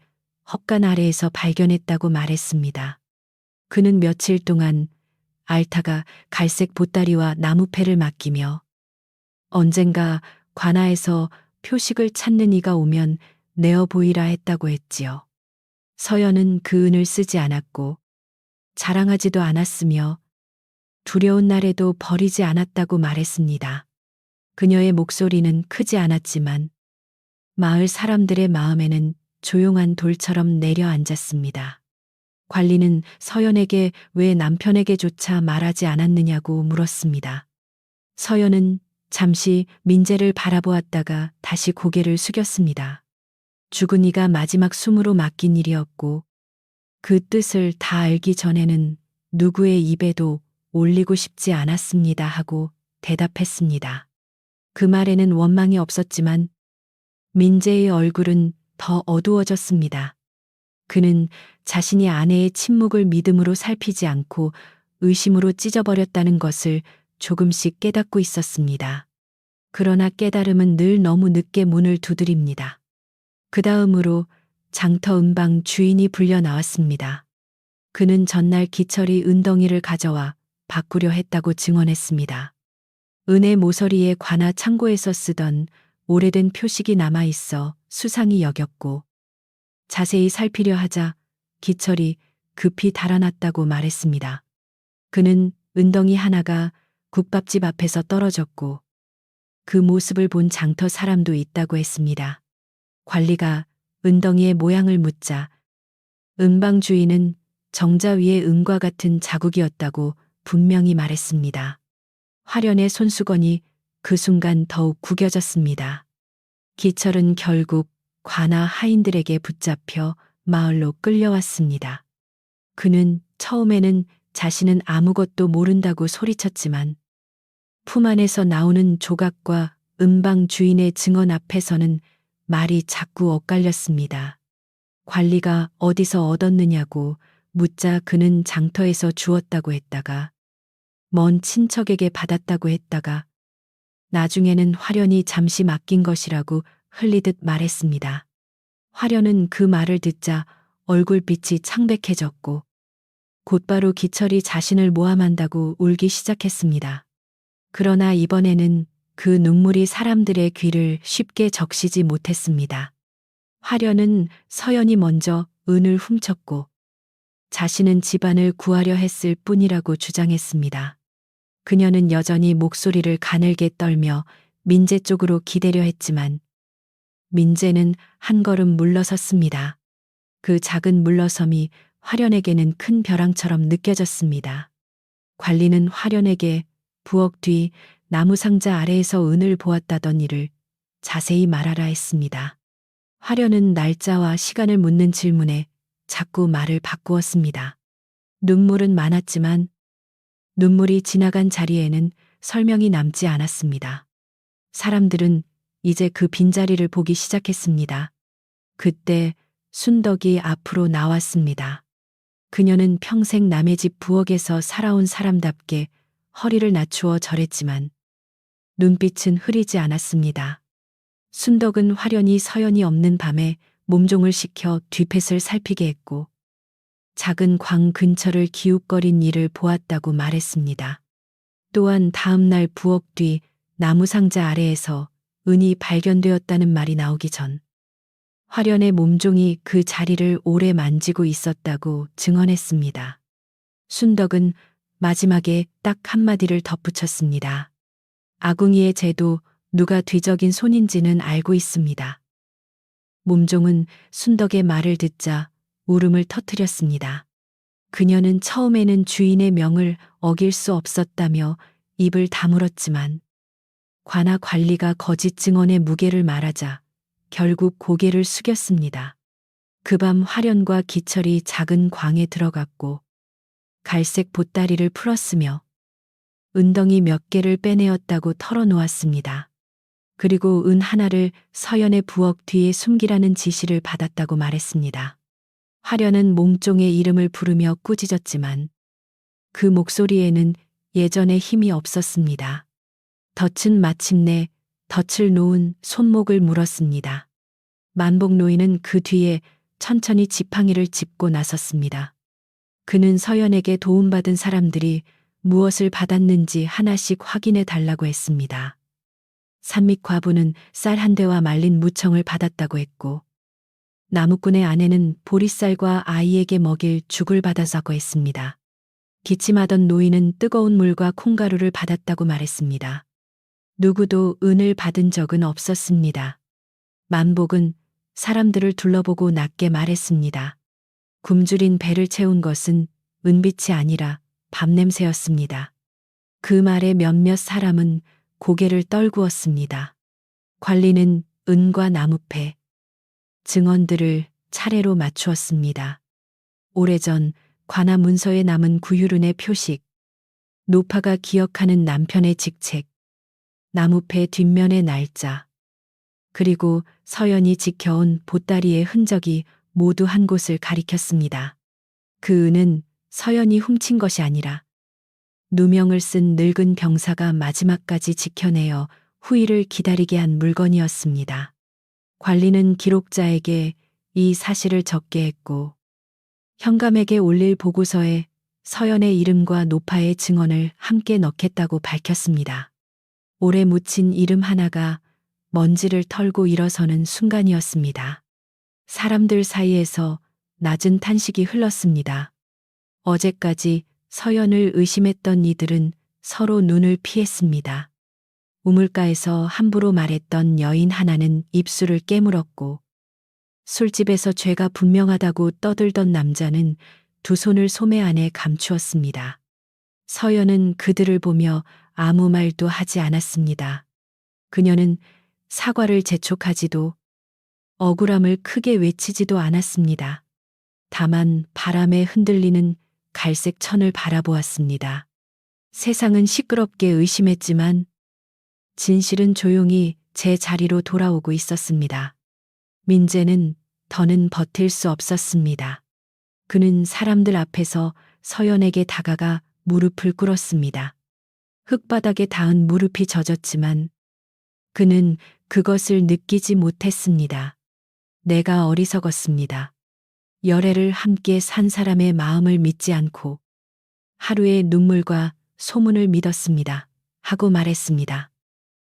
[SPEAKER 1] 헛간 아래에서 발견했다고 말했습니다. 그는 며칠 동안 알타가 갈색 보따리와 나무패를 맡기며 언젠가 관아에서 표식을 찾는 이가 오면 내어 보이라 했다고 했지요. 서연은 그 은을 쓰지 않았고 자랑하지도 않았으며 두려운 날에도 버리지 않았다고 말했습니다. 그녀의 목소리는 크지 않았지만 마을 사람들의 마음에는 조용한 돌처럼 내려앉았습니다. 관리는 서연에게 왜 남편에게조차 말하지 않았느냐고 물었습니다. 서연은 잠시 민재를 바라보았다가 다시 고개를 숙였습니다. 죽은 이가 마지막 숨으로 맡긴 일이었고 그 뜻을 다 알기 전에는 누구의 입에도 올리고 싶지 않았습니다 하고 대답했습니다. 그 말에는 원망이 없었지만 민재의 얼굴은 더 어두워졌습니다. 그는 자신이 아내의 침묵을 믿음으로 살피지 않고 의심으로 찢어버렸다는 것을 조금씩 깨닫고 있었습니다. 그러나 깨달음은 늘 너무 늦게 문을 두드립니다. 그 다음으로 장터 은방 주인이 불려 나왔습니다. 그는 전날 기철이 은덩이를 가져와 바꾸려 했다고 증언했습니다. 은의 모서리에 관아 창고에서 쓰던 오래된 표식이 남아 있어 수상히 여겼고 자세히 살피려 하자 기철이 급히 달아났다고 말했습니다. 그는 은덩이 하나가 국밥집 앞에서 떨어졌고 그 모습을 본 장터 사람도 있다고 했습니다. 관리가 은덩이의 모양을 묻자 은방 주인은 정자 위에 은과 같은 자국이었다고 분명히 말했습니다. 화련의 손수건이 그 순간 더욱 구겨졌습니다. 기철은 결국 관아 하인들에게 붙잡혀 마을로 끌려왔습니다. 그는 처음에는 자신은 아무것도 모른다고 소리쳤지만 품 안에서 나오는 조각과 은방 주인의 증언 앞에서는 말이 자꾸 엇갈렸습니다. 관리가 어디서 얻었느냐고 묻자 그는 장터에서 주었다고 했다가 먼 친척에게 받았다고 했다가 나중에는 화련이 잠시 맡긴 것이라고 흘리듯 말했습니다. 화련은 그 말을 듣자 얼굴빛이 창백해졌고 곧바로 기철이 자신을 모함한다고 울기 시작했습니다. 그러나 이번에는 그 눈물이 사람들의 귀를 쉽게 적시지 못했습니다. 화련은 서연이 먼저 은을 훔쳤고 자신은 집안을 구하려 했을 뿐이라고 주장했습니다. 그녀는 여전히 목소리를 가늘게 떨며 민재 쪽으로 기대려 했지만 민재는 한 걸음 물러섰습니다. 그 작은 물러섬이 화련에게는 큰 벼랑처럼 느껴졌습니다. 관리는 화련에게 부엌 뒤 나무 상자 아래에서 은을 보았다던 일을 자세히 말하라 했습니다. 화련은 날짜와 시간을 묻는 질문에 자꾸 말을 바꾸었습니다. 눈물은 많았지만 눈물이 지나간 자리에는 설명이 남지 않았습니다. 사람들은 이제 그 빈자리를 보기 시작했습니다. 그때 순덕이 앞으로 나왔습니다. 그녀는 평생 남의 집 부엌에서 살아온 사람답게 허리를 낮추어 절했지만 눈빛은 흐리지 않았습니다. 순덕은 화련이 서연이 없는 밤에 몸종을 시켜 뒤펫을 살피게 했고 작은 광 근처를 기웃거린 일을 보았다고 말했습니다. 또한 다음 날 부엌 뒤 나무 상자 아래에서 은이 발견되었다는 말이 나오기 전 화련의 몸종이 그 자리를 오래 만지고 있었다고 증언했습니다. 순덕은 마지막에 딱 한마디를 덧붙였습니다. 아궁이의 재도 누가 뒤적인 손인지는 알고 있습니다. 몸종은 순덕의 말을 듣자 울음을 터뜨렸습니다. 그녀는 처음에는 주인의 명을 어길 수 없었다며 입을 다물었지만 관아 관리가 거짓 증언의 무게를 말하자 결국 고개를 숙였습니다. 그 밤 화련과 기철이 작은 광에 들어갔고 갈색 보따리를 풀었으며 은덩이 몇 개를 빼내었다고 털어놓았습니다. 그리고 은 하나를 서연의 부엌 뒤에 숨기라는 지시를 받았다고 말했습니다. 화련은 몸종의 이름을 부르며 꾸짖었지만 그 목소리에는 예전의 힘이 없었습니다. 덫은 마침내 덫을 놓은 손목을 물었습니다. 만복 노인은 그 뒤에 천천히 지팡이를 짚고 나섰습니다. 그는 서연에게 도움받은 사람들이 무엇을 받았는지 하나씩 확인해 달라고 했습니다. 산밑 과부는 쌀 한 대와 말린 무청을 받았다고 했고 나무꾼의 아내는 보리쌀과 아이에게 먹일 죽을 받아서고 했습니다. 기침하던 노인은 뜨거운 물과 콩가루를 받았다고 말했습니다. 누구도 은을 받은 적은 없었습니다. 만복은 사람들을 둘러보고 낮게 말했습니다. 굶주린 배를 채운 것은 은빛이 아니라 밥냄새였습니다. 그 말에 몇몇 사람은 고개를 떨구었습니다. 관리는 은과 나무패, 증언들을 차례로 맞추었습니다. 오래전 관아 문서에 남은 구유른의 표식, 노파가 기억하는 남편의 직책, 나무패 뒷면의 날짜, 그리고 서연이 지켜온 보따리의 흔적이 모두 한 곳을 가리켰습니다. 그 은은 서연이 훔친 것이 아니라 누명을 쓴 늙은 병사가 마지막까지 지켜내어 후일을 기다리게 한 물건이었습니다. 관리는 기록자에게 이 사실을 적게 했고 현감에게 올릴 보고서에 서연의 이름과 노파의 증언을 함께 넣겠다고 밝혔습니다. 오래 묻힌 이름 하나가 먼지를 털고 일어서는 순간이었습니다. 사람들 사이에서 낮은 탄식이 흘렀습니다. 어제까지 서연을 의심했던 이들은 서로 눈을 피했습니다. 우물가에서 함부로 말했던 여인 하나는 입술을 깨물었고 술집에서 죄가 분명하다고 떠들던 남자는 두 손을 소매 안에 감추었습니다. 서연은 그들을 보며 아무 말도 하지 않았습니다. 그녀는 사과를 재촉하지도 억울함을 크게 외치지도 않았습니다. 다만 바람에 흔들리는 갈색 천을 바라보았습니다. 세상은 시끄럽게 의심했지만 진실은 조용히 제 자리로 돌아오고 있었습니다. 민재는 더는 버틸 수 없었습니다. 그는 사람들 앞에서 서연에게 다가가 무릎을 꿇었습니다. 흙바닥에 닿은 무릎이 젖었지만 그는 그것을 느끼지 못했습니다. 내가 어리석었습니다. 열애를 함께 산 사람의 마음을 믿지 않고 하루의 눈물과 소문을 믿었습니다. 하고 말했습니다.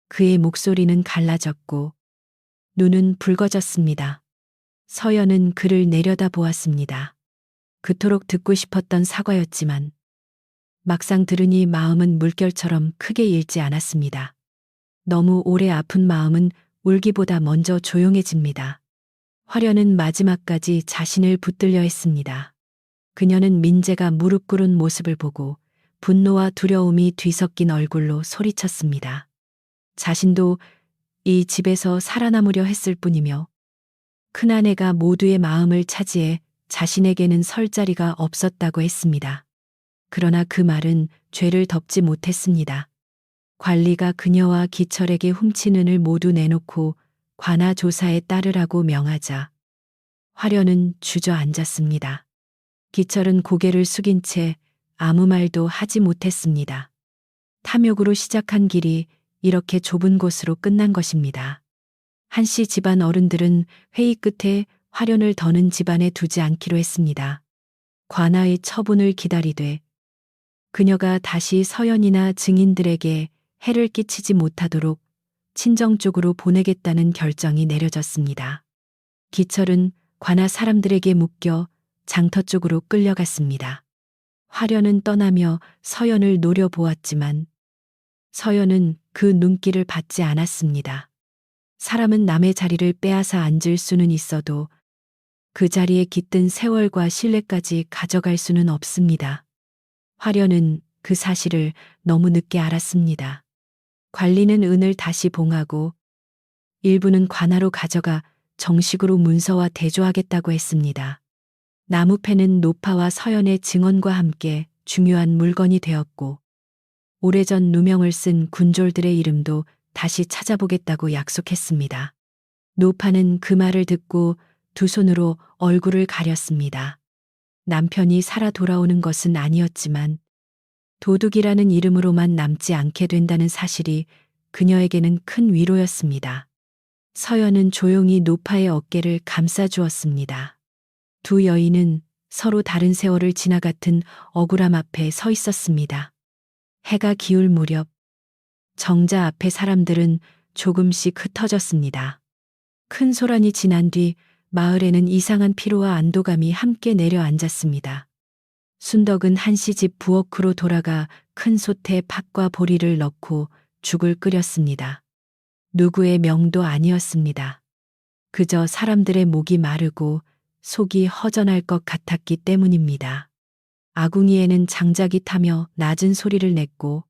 [SPEAKER 1] 그의 목소리는 갈라졌고 눈은 붉어졌습니다. 서연은 그를 내려다 보았습니다. 그토록 듣고 싶었던 사과였지만 막상 들으니 마음은 물결처럼 크게 잃지 않았습니다. 너무 오래 아픈 마음은 울기보다 먼저 조용해집니다. 화려는 마지막까지 자신을 붙들려 했습니다. 그녀는 민재가 무릎 꿇은 모습을 보고 분노와 두려움이 뒤섞인 얼굴로 소리쳤습니다. 자신도 이 집에서 살아남으려 했을 뿐이며 큰아내가 모두의 마음을 차지해 자신에게는 설 자리가 없었다고 했습니다. 그러나 그 말은 죄를 덮지 못했습니다. 관리가 그녀와 기철에게 훔친 은을 모두 내놓고 관아 조사에 따르라고 명하자 화려는 주저앉았습니다. 기철은 고개를 숙인 채 아무 말도 하지 못했습니다. 탐욕으로 시작한 길이 이렇게 좁은 곳으로 끝난 것입니다. 한씨 집안 어른들은 회의 끝에 화련을 더는 집안에 두지 않기로 했습니다. 관아의 처분을 기다리되 그녀가 다시 서연이나 증인들에게 해를 끼치지 못하도록 친정 쪽으로 보내겠다는 결정이 내려졌습니다. 기철은 관아 사람들에게 묶여 장터 쪽으로 끌려갔습니다. 화련은 떠나며 서연을 노려보았지만 서연은 그 눈길을 받지 않았습니다. 사람은 남의 자리를 빼앗아 앉을 수는 있어도 그 자리에 깃든 세월과 신뢰까지 가져갈 수는 없습니다. 화련은 그 사실을 너무 늦게 알았습니다. 관리는 은을 다시 봉하고 일부는 관아로 가져가 정식으로 문서와 대조하겠다고 했습니다. 나무패는 노파와 서연의 증언과 함께 중요한 물건이 되었고 오래전 누명을 쓴 군졸들의 이름도 다시 찾아보겠다고 약속했습니다. 노파는 그 말을 듣고 두 손으로 얼굴을 가렸습니다. 남편이 살아 돌아오는 것은 아니었지만 도둑이라는 이름으로만 남지 않게 된다는 사실이 그녀에게는 큰 위로였습니다. 서연은 조용히 노파의 어깨를 감싸주었습니다. 두 여인은 서로 다른 세월을 지나 같은 억울함 앞에 서 있었습니다. 해가 기울 무렵 정자 앞에 사람들은 조금씩 흩어졌습니다. 큰 소란이 지난 뒤 마을에는 이상한 피로와 안도감이 함께 내려앉았습니다. 순덕은 한씨 집 부엌으로 돌아가 큰 솥에 팥과 보리를 넣고 죽을 끓였습니다. 누구의 명도 아니었습니다. 그저 사람들의 목이 마르고 속이 허전할 것 같았기 때문입니다. 아궁이에는 장작이 타며 낮은 소리를 냈고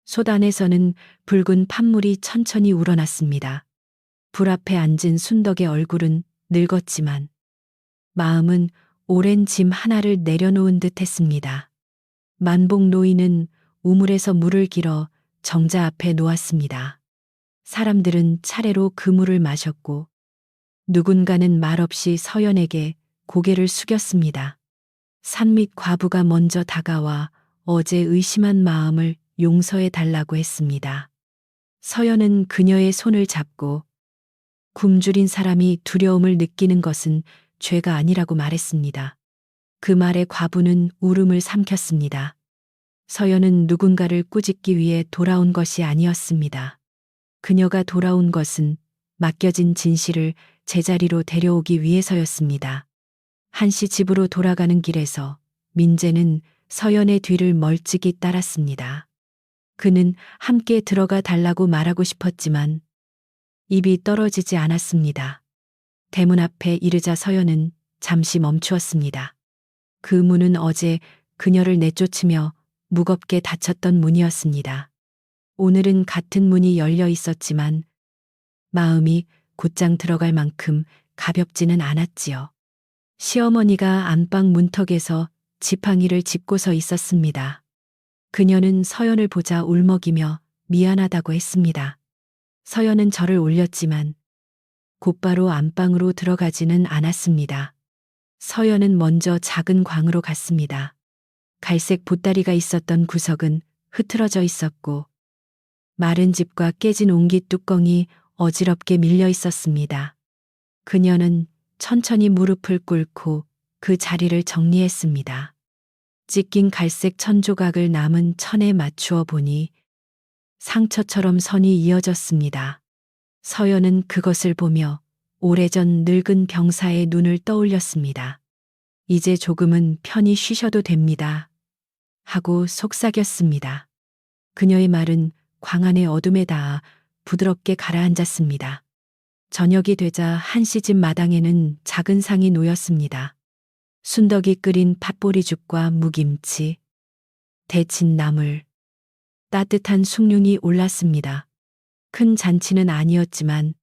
[SPEAKER 1] 솥 안에서는 붉은 팥물이 천천히 우러났습니다. 불 앞에 앉은 순덕의 얼굴은 늙었지만 마음은 오랜 짐 하나를 내려놓은 듯 했습니다. 만복 노인은 우물에서 물을 길어 정자 앞에 놓았습니다. 사람들은 차례로 그 물을 마셨고 누군가는 말없이 서연에게 고개를 숙였습니다. 산밑 과부가 먼저 다가와 어제 의심한 마음을 용서해 달라고 했습니다. 서연은 그녀의 손을 잡고 굶주린 사람이 두려움을 느끼는 것은 죄가 아니라고 말했습니다. 그 말에 과부는 울음을 삼켰습니다. 서연은 누군가를 꾸짖기 위해 돌아온 것이 아니었습니다. 그녀가 돌아온 것은 맡겨진 진실을 제자리로 데려오기 위해서였습니다. 한씨 집으로 돌아가는 길에서 민재는 서연의 뒤를 멀찍이 따랐습니다. 그는 함께 들어가 달라고 말하고 싶었지만 입이 떨어지지 않았습니다. 대문 앞에 이르자 서연은 잠시 멈추었습니다. 그 문은 어제 그녀를 내쫓으며 무겁게 닫혔던 문이었습니다. 오늘은 같은 문이 열려 있었지만 마음이 곧장 들어갈 만큼 가볍지는 않았지요. 시어머니가 안방 문턱에서 지팡이를 짚고 서 있었습니다. 그녀는 서연을 보자 울먹이며 미안하다고 했습니다. 서연은 절을 올렸지만 곧바로 안방으로 들어가지는 않았습니다. 서연은 먼저 작은 광으로 갔습니다. 갈색 보따리가 있었던 구석은 흐트러져 있었고 마른 집과 깨진 옹기 뚜껑이 어지럽게 밀려 있었습니다. 그녀는 천천히 무릎을 꿇고 그 자리를 정리했습니다. 찢긴 갈색 천조각을 남은 천에 맞추어 보니 상처처럼 선이 이어졌습니다. 서연은 그것을 보며 오래전 늙은 병사의 눈을 떠올렸습니다. 이제 조금은 편히 쉬셔도 됩니다. 하고 속삭였습니다. 그녀의 말은 광안의 어둠에 닿아 부드럽게 가라앉았습니다. 저녁이 되자 한씨 집 마당에는 작은 상이 놓였습니다. 순덕이 끓인 팥보리죽과 무김치, 데친 나물, 따뜻한 숭늉이 올랐습니다. 큰 잔치는 아니었지만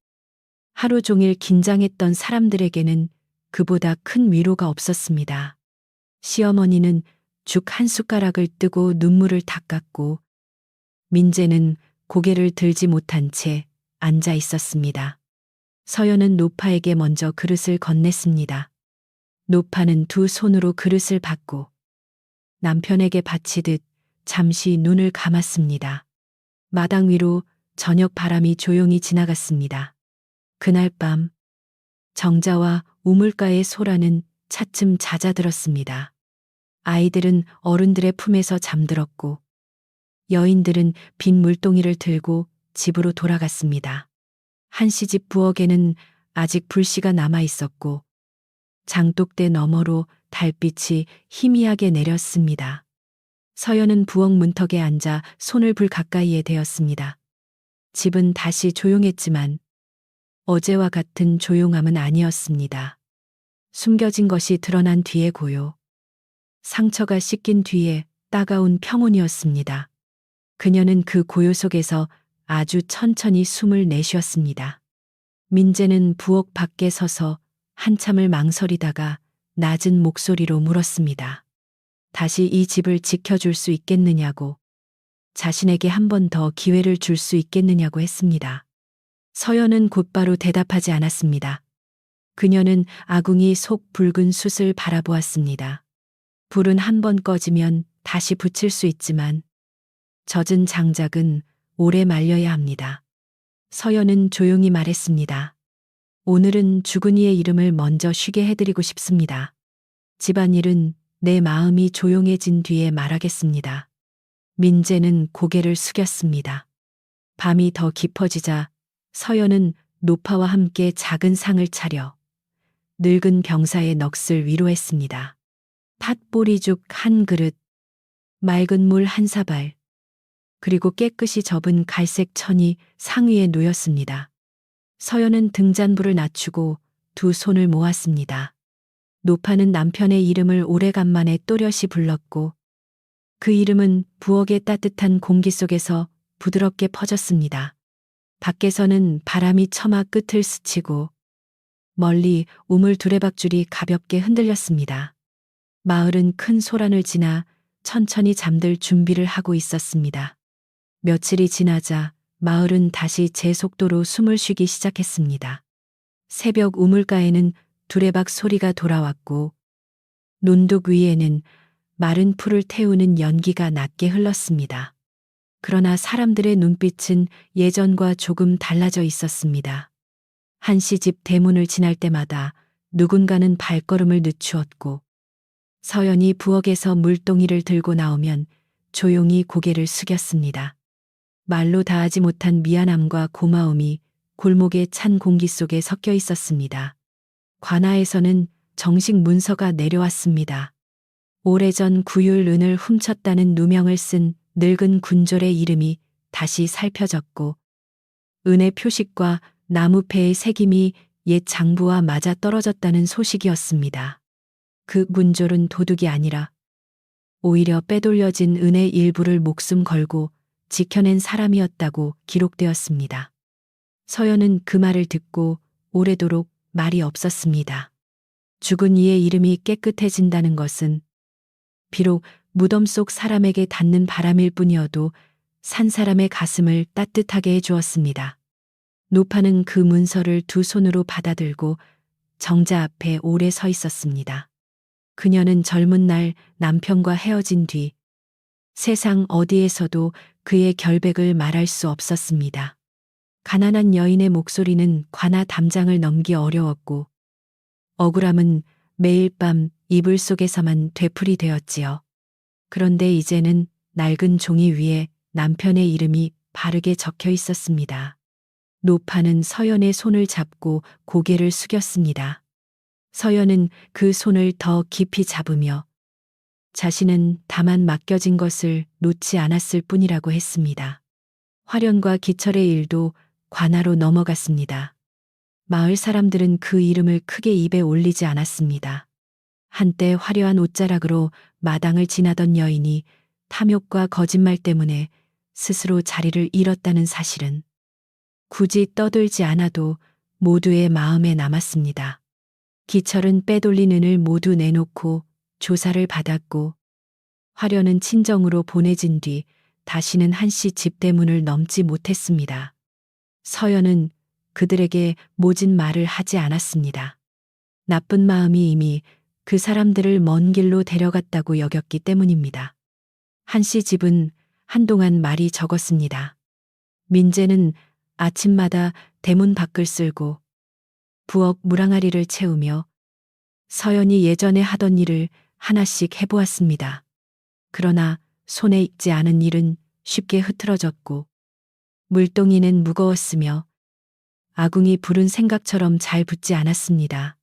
[SPEAKER 1] 하루 종일 긴장했던 사람들에게는 그보다 큰 위로가 없었습니다. 시어머니는 죽 한 숟가락을 뜨고 눈물을 닦았고 민재는 고개를 들지 못한 채 앉아 있었습니다. 서연은 노파에게 먼저 그릇을 건넸습니다. 노파는 두 손으로 그릇을 받고 남편에게 바치듯 잠시 눈을 감았습니다. 마당 위로 저녁 바람이 조용히 지나갔습니다. 그날 밤 정자와 우물가의 소라는 차츰 잦아들었습니다. 아이들은 어른들의 품에서 잠들었고 여인들은 빈 물동이를 들고 집으로 돌아갔습니다. 한씨 집 부엌에는 아직 불씨가 남아 있었고 장독대 너머로 달빛이 희미하게 내렸습니다. 서연은 부엌 문턱에 앉아 손을 불 가까이에 대었습니다. 집은 다시 조용했지만 어제와 같은 조용함은 아니었습니다. 숨겨진 것이 드러난 뒤의 고요. 상처가 씻긴 뒤에 따가운 평온이었습니다. 그녀는 그 고요 속에서 아주 천천히 숨을 내쉬었습니다. 민재는 부엌 밖에 서서 한참을 망설이다가 낮은 목소리로 물었습니다. 다시 이 집을 지켜줄 수 있겠느냐고, 자신에게 한 번 더 기회를 줄 수 있겠느냐고 했습니다. 서연은 곧바로 대답하지 않았습니다. 그녀는 아궁이 속 붉은 숯을 바라보았습니다. 불은 한 번 꺼지면 다시 붙일 수 있지만 젖은 장작은 오래 말려야 합니다. 서연은 조용히 말했습니다. 오늘은 죽은 이의 이름을 먼저 쉬게 해드리고 싶습니다. 집안일은 내 마음이 조용해진 뒤에 말하겠습니다. 민재는 고개를 숙였습니다. 밤이 더 깊어지자 서연은 노파와 함께 작은 상을 차려 늙은 병사의 넋을 위로했습니다. 팥보리죽 한 그릇, 맑은 물 한 사발, 그리고 깨끗이 접은 갈색 천이 상 위에 놓였습니다. 서연은 등잔불을 낮추고 두 손을 모았습니다. 노파는 남편의 이름을 오래간만에 또렷이 불렀고 그 이름은 부엌의 따뜻한 공기 속에서 부드럽게 퍼졌습니다. 밖에서는 바람이 처마 끝을 스치고 멀리 우물 두레박줄이 가볍게 흔들렸습니다. 마을은 큰 소란을 지나 천천히 잠들 준비를 하고 있었습니다. 며칠이 지나자 마을은 다시 제 속도로 숨을 쉬기 시작했습니다. 새벽 우물가에는 두레박 소리가 돌아왔고 논둑 위에는 마른 풀을 태우는 연기가 낮게 흘렀습니다. 그러나 사람들의 눈빛은 예전과 조금 달라져 있었습니다. 한씨 집 대문을 지날 때마다 누군가는 발걸음을 늦추었고 서연이 부엌에서 물동이를 들고 나오면 조용히 고개를 숙였습니다. 말로 다하지 못한 미안함과 고마움이 골목의 찬 공기 속에 섞여 있었습니다. 관아에서는 정식 문서가 내려왔습니다. 오래전 구율은을 훔쳤다는 누명을 쓴 늙은 군졸의 이름이 다시 살펴졌고 은의 표식과 나무패의 새김이 옛 장부와 맞아 떨어졌다는 소식이었습니다. 그 군졸은 도둑이 아니라 오히려 빼돌려진 은의 일부를 목숨 걸고 지켜낸 사람이었다고 기록되었습니다. 서연은 그 말을 듣고 오래도록 말이 없었습니다. 죽은 이의 이름이 깨끗해진다는 것은 비록 무덤 속 사람에게 닿는 바람일 뿐이어도 산 사람의 가슴을 따뜻하게 해주었습니다. 노파는 그 문서를 두 손으로 받아들고 정자 앞에 오래 서 있었습니다. 그녀는 젊은 날 남편과 헤어진 뒤 세상 어디에서도 그의 결백을 말할 수 없었습니다. 가난한 여인의 목소리는 관아 담장을 넘기 어려웠고 억울함은 매일 밤 이불 속에서만 되풀이 되었지요. 그런데 이제는 낡은 종이 위에 남편의 이름이 바르게 적혀 있었습니다. 노파는 서연의 손을 잡고 고개를 숙였습니다. 서연은 그 손을 더 깊이 잡으며 자신은 다만 맡겨진 것을 놓지 않았을 뿐이라고 했습니다. 화련과 기철의 일도 관아로 넘어갔습니다. 마을 사람들은 그 이름을 크게 입에 올리지 않았습니다. 한때 화려한 옷자락으로 마당을 지나던 여인이 탐욕과 거짓말 때문에 스스로 자리를 잃었다는 사실은 굳이 떠들지 않아도 모두의 마음에 남았습니다. 기철은 빼돌린 은을 모두 내놓고 조사를 받았고 화려는 친정으로 보내진 뒤 다시는 한씨 집 대문을 넘지 못했습니다. 서연은 그들에게 모진 말을 하지 않았습니다. 나쁜 마음이 이미 그 사람들을 먼 길로 데려갔다고 여겼기 때문입니다. 한씨 집은 한동안 말이 적었습니다. 민재는 아침마다 대문 밖을 쓸고 부엌 물항아리를 채우며 서연이 예전에 하던 일을 하나씩 해보았습니다. 그러나 손에 익지 않은 일은 쉽게 흐트러졌고 물동이는 무거웠으며 아궁이 불은 생각처럼 잘 붙지 않았습니다.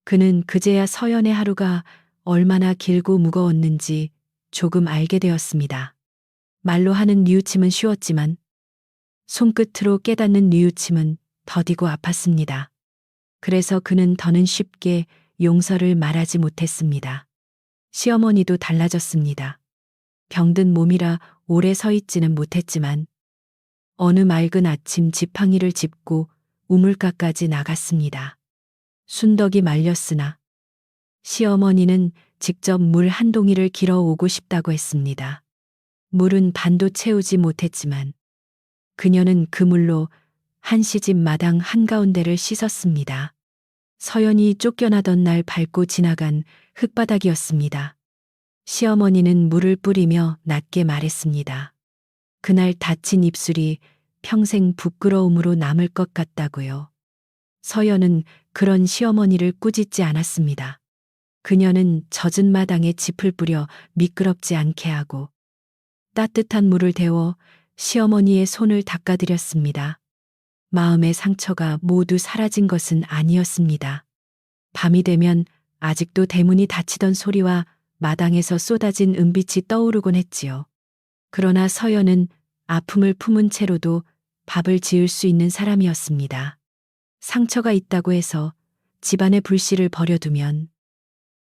[SPEAKER 1] 그는 그제야 서연의 하루가 얼마나 길고 무거웠는지 조금 알게 되었습니다. 말로 하는 뉘우침은 쉬웠지만 손끝으로 깨닫는 뉘우침은 더디고 아팠습니다. 그래서 그는 더는 쉽게 용서를 말하지 못했습니다. 시어머니도 달라졌습니다. 병든 몸이라 오래 서 있지는 못했지만 어느 맑은 아침 지팡이를 짚고 우물가까지 나갔습니다. 순덕이 말렸으나 시어머니는 직접 물 한 동이를 길어 오고 싶다고 했습니다. 물은 반도 채우지 못했지만 그녀는 그 물로 한씨 집 마당 한가운데를 씻었습니다. 서연이 쫓겨나던 날 밟고 지나간 흙바닥이었습니다. 시어머니는 물을 뿌리며 낮게 말했습니다. 그날 다친 입술이 평생 부끄러움으로 남을 것 같다고요. 서연은 그런 시어머니를 꾸짖지 않았습니다. 그녀는 젖은 마당에 짚을 뿌려 미끄럽지 않게 하고 따뜻한 물을 데워 시어머니의 손을 닦아드렸습니다. 마음의 상처가 모두 사라진 것은 아니었습니다. 밤이 되면 아직도 대문이 닫히던 소리와 마당에서 쏟아진 은빛이 떠오르곤 했지요. 그러나 서연은 아픔을 품은 채로도 밥을 지을 수 있는 사람이었습니다. 상처가 있다고 해서 집안의 불씨를 버려두면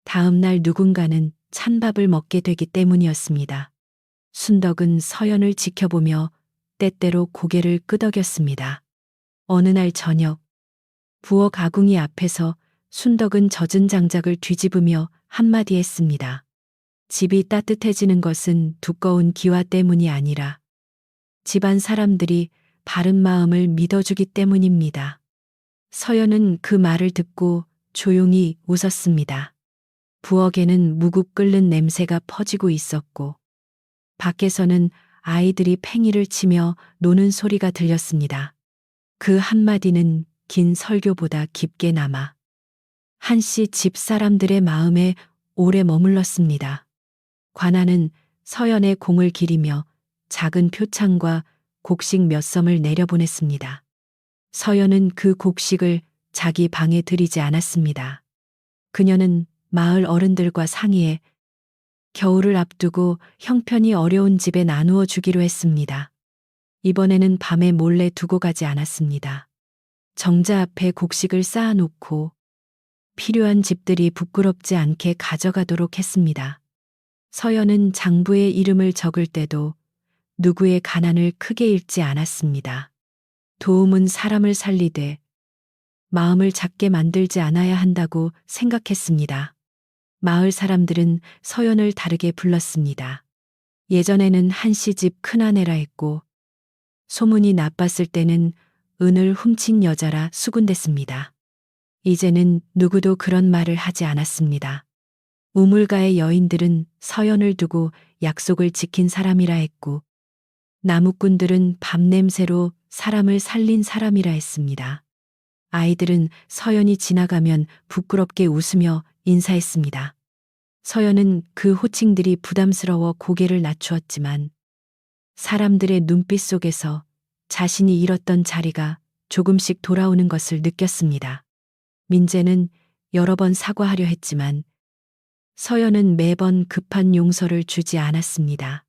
[SPEAKER 1] 다음 날 누군가는 찬밥을 먹게 되기 때문이었습니다. 순덕은 서연을 지켜보며 때때로 고개를 끄덕였습니다. 어느 날 저녁, 부엌 아궁이 앞에서 순덕은 젖은 장작을 뒤집으며 한마디 했습니다. 집이 따뜻해지는 것은 두꺼운 기와 때문이 아니라 집안 사람들이 바른 마음을 믿어주기 때문입니다. 서연은 그 말을 듣고 조용히 웃었습니다. 부엌에는 무국 끓는 냄새가 퍼지고 있었고 밖에서는 아이들이 팽이를 치며 노는 소리가 들렸습니다. 그 한마디는 긴 설교보다 깊게 남아 한씨 집 사람들의 마음에 오래 머물렀습니다. 관아는 서연의 공을 기리며 작은 표창과 곡식 몇 섬을 내려보냈습니다. 서연은 그 곡식을 자기 방에 들이지 않았습니다. 그녀는 마을 어른들과 상의해 겨울을 앞두고 형편이 어려운 집에 나누어 주기로 했습니다. 이번에는 밤에 몰래 두고 가지 않았습니다. 정자 앞에 곡식을 쌓아놓고 필요한 집들이 부끄럽지 않게 가져가도록 했습니다. 서연은 장부의 이름을 적을 때도 누구의 가난을 크게 읽지 않았습니다. 도움은 사람을 살리되 마음을 작게 만들지 않아야 한다고 생각했습니다. 마을 사람들은 서연을 다르게 불렀습니다. 예전에는 한씨 집 큰아내라 했고 소문이 나빴을 때는 은을 훔친 여자라 수군댔습니다. 이제는 누구도 그런 말을 하지 않았습니다. 우물가의 여인들은 서연을 두고 약속을 지킨 사람이라 했고 나무꾼들은 밤냄새로 사람을 살린 사람이라 했습니다. 아이들은 서연이 지나가면 부끄럽게 웃으며 인사했습니다. 서연은 그 호칭들이 부담스러워 고개를 낮추었지만 사람들의 눈빛 속에서 자신이 잃었던 자리가 조금씩 돌아오는 것을 느꼈습니다. 민재는 여러 번 사과하려 했지만 서연은 매번 급한 용서를 주지 않았습니다.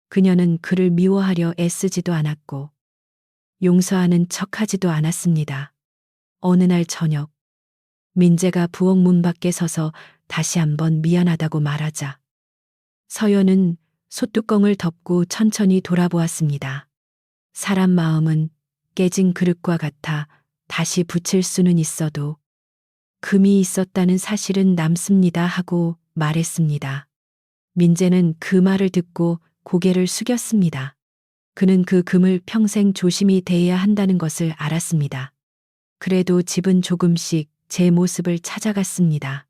[SPEAKER 1] 그녀는 그를 미워하려 애쓰지도 않았고 용서하는 척하지도 않았습니다. 어느 날 저녁, 민재가 부엌 문 밖에 서서 다시 한번 미안하다고 말하자 서연은 솥뚜껑을 덮고 천천히 돌아보았습니다. 사람 마음은 깨진 그릇과 같아 다시 붙일 수는 있어도 금이 있었다는 사실은 남습니다 하고 말했습니다. 민재는 그 말을 듣고 고개를 숙였습니다. 그는 그 금을 평생 조심히 대해야 한다는 것을 알았습니다. 그래도 집은 조금씩 제 모습을 찾아갔습니다.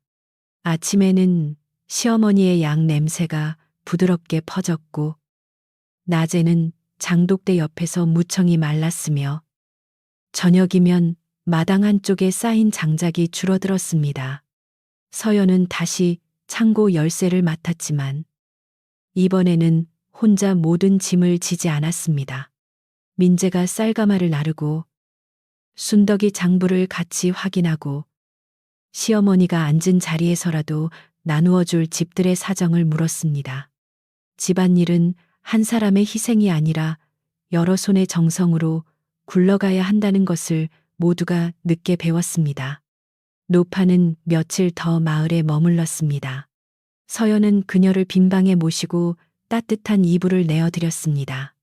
[SPEAKER 1] 아침에는 시어머니의 양 냄새가 부드럽게 퍼졌고, 낮에는 장독대 옆에서 무청이 말랐으며, 저녁이면 마당 한쪽에 쌓인 장작이 줄어들었습니다. 서연은 다시 창고 열쇠를 맡았지만, 이번에는 혼자 모든 짐을 지지 않았습니다. 민재가 쌀가마를 나르고, 순덕이 장부를 같이 확인하고, 시어머니가 앉은 자리에서라도 나누어 줄 집들의 사정을 물었습니다. 집안일은 한 사람의 희생이 아니라 여러 손의 정성으로 굴러가야 한다는 것을 모두가 늦게 배웠습니다. 노파는 며칠 더 마을에 머물렀습니다. 서연은 그녀를 빈방에 모시고 따뜻한 이불을 내어드렸습니다.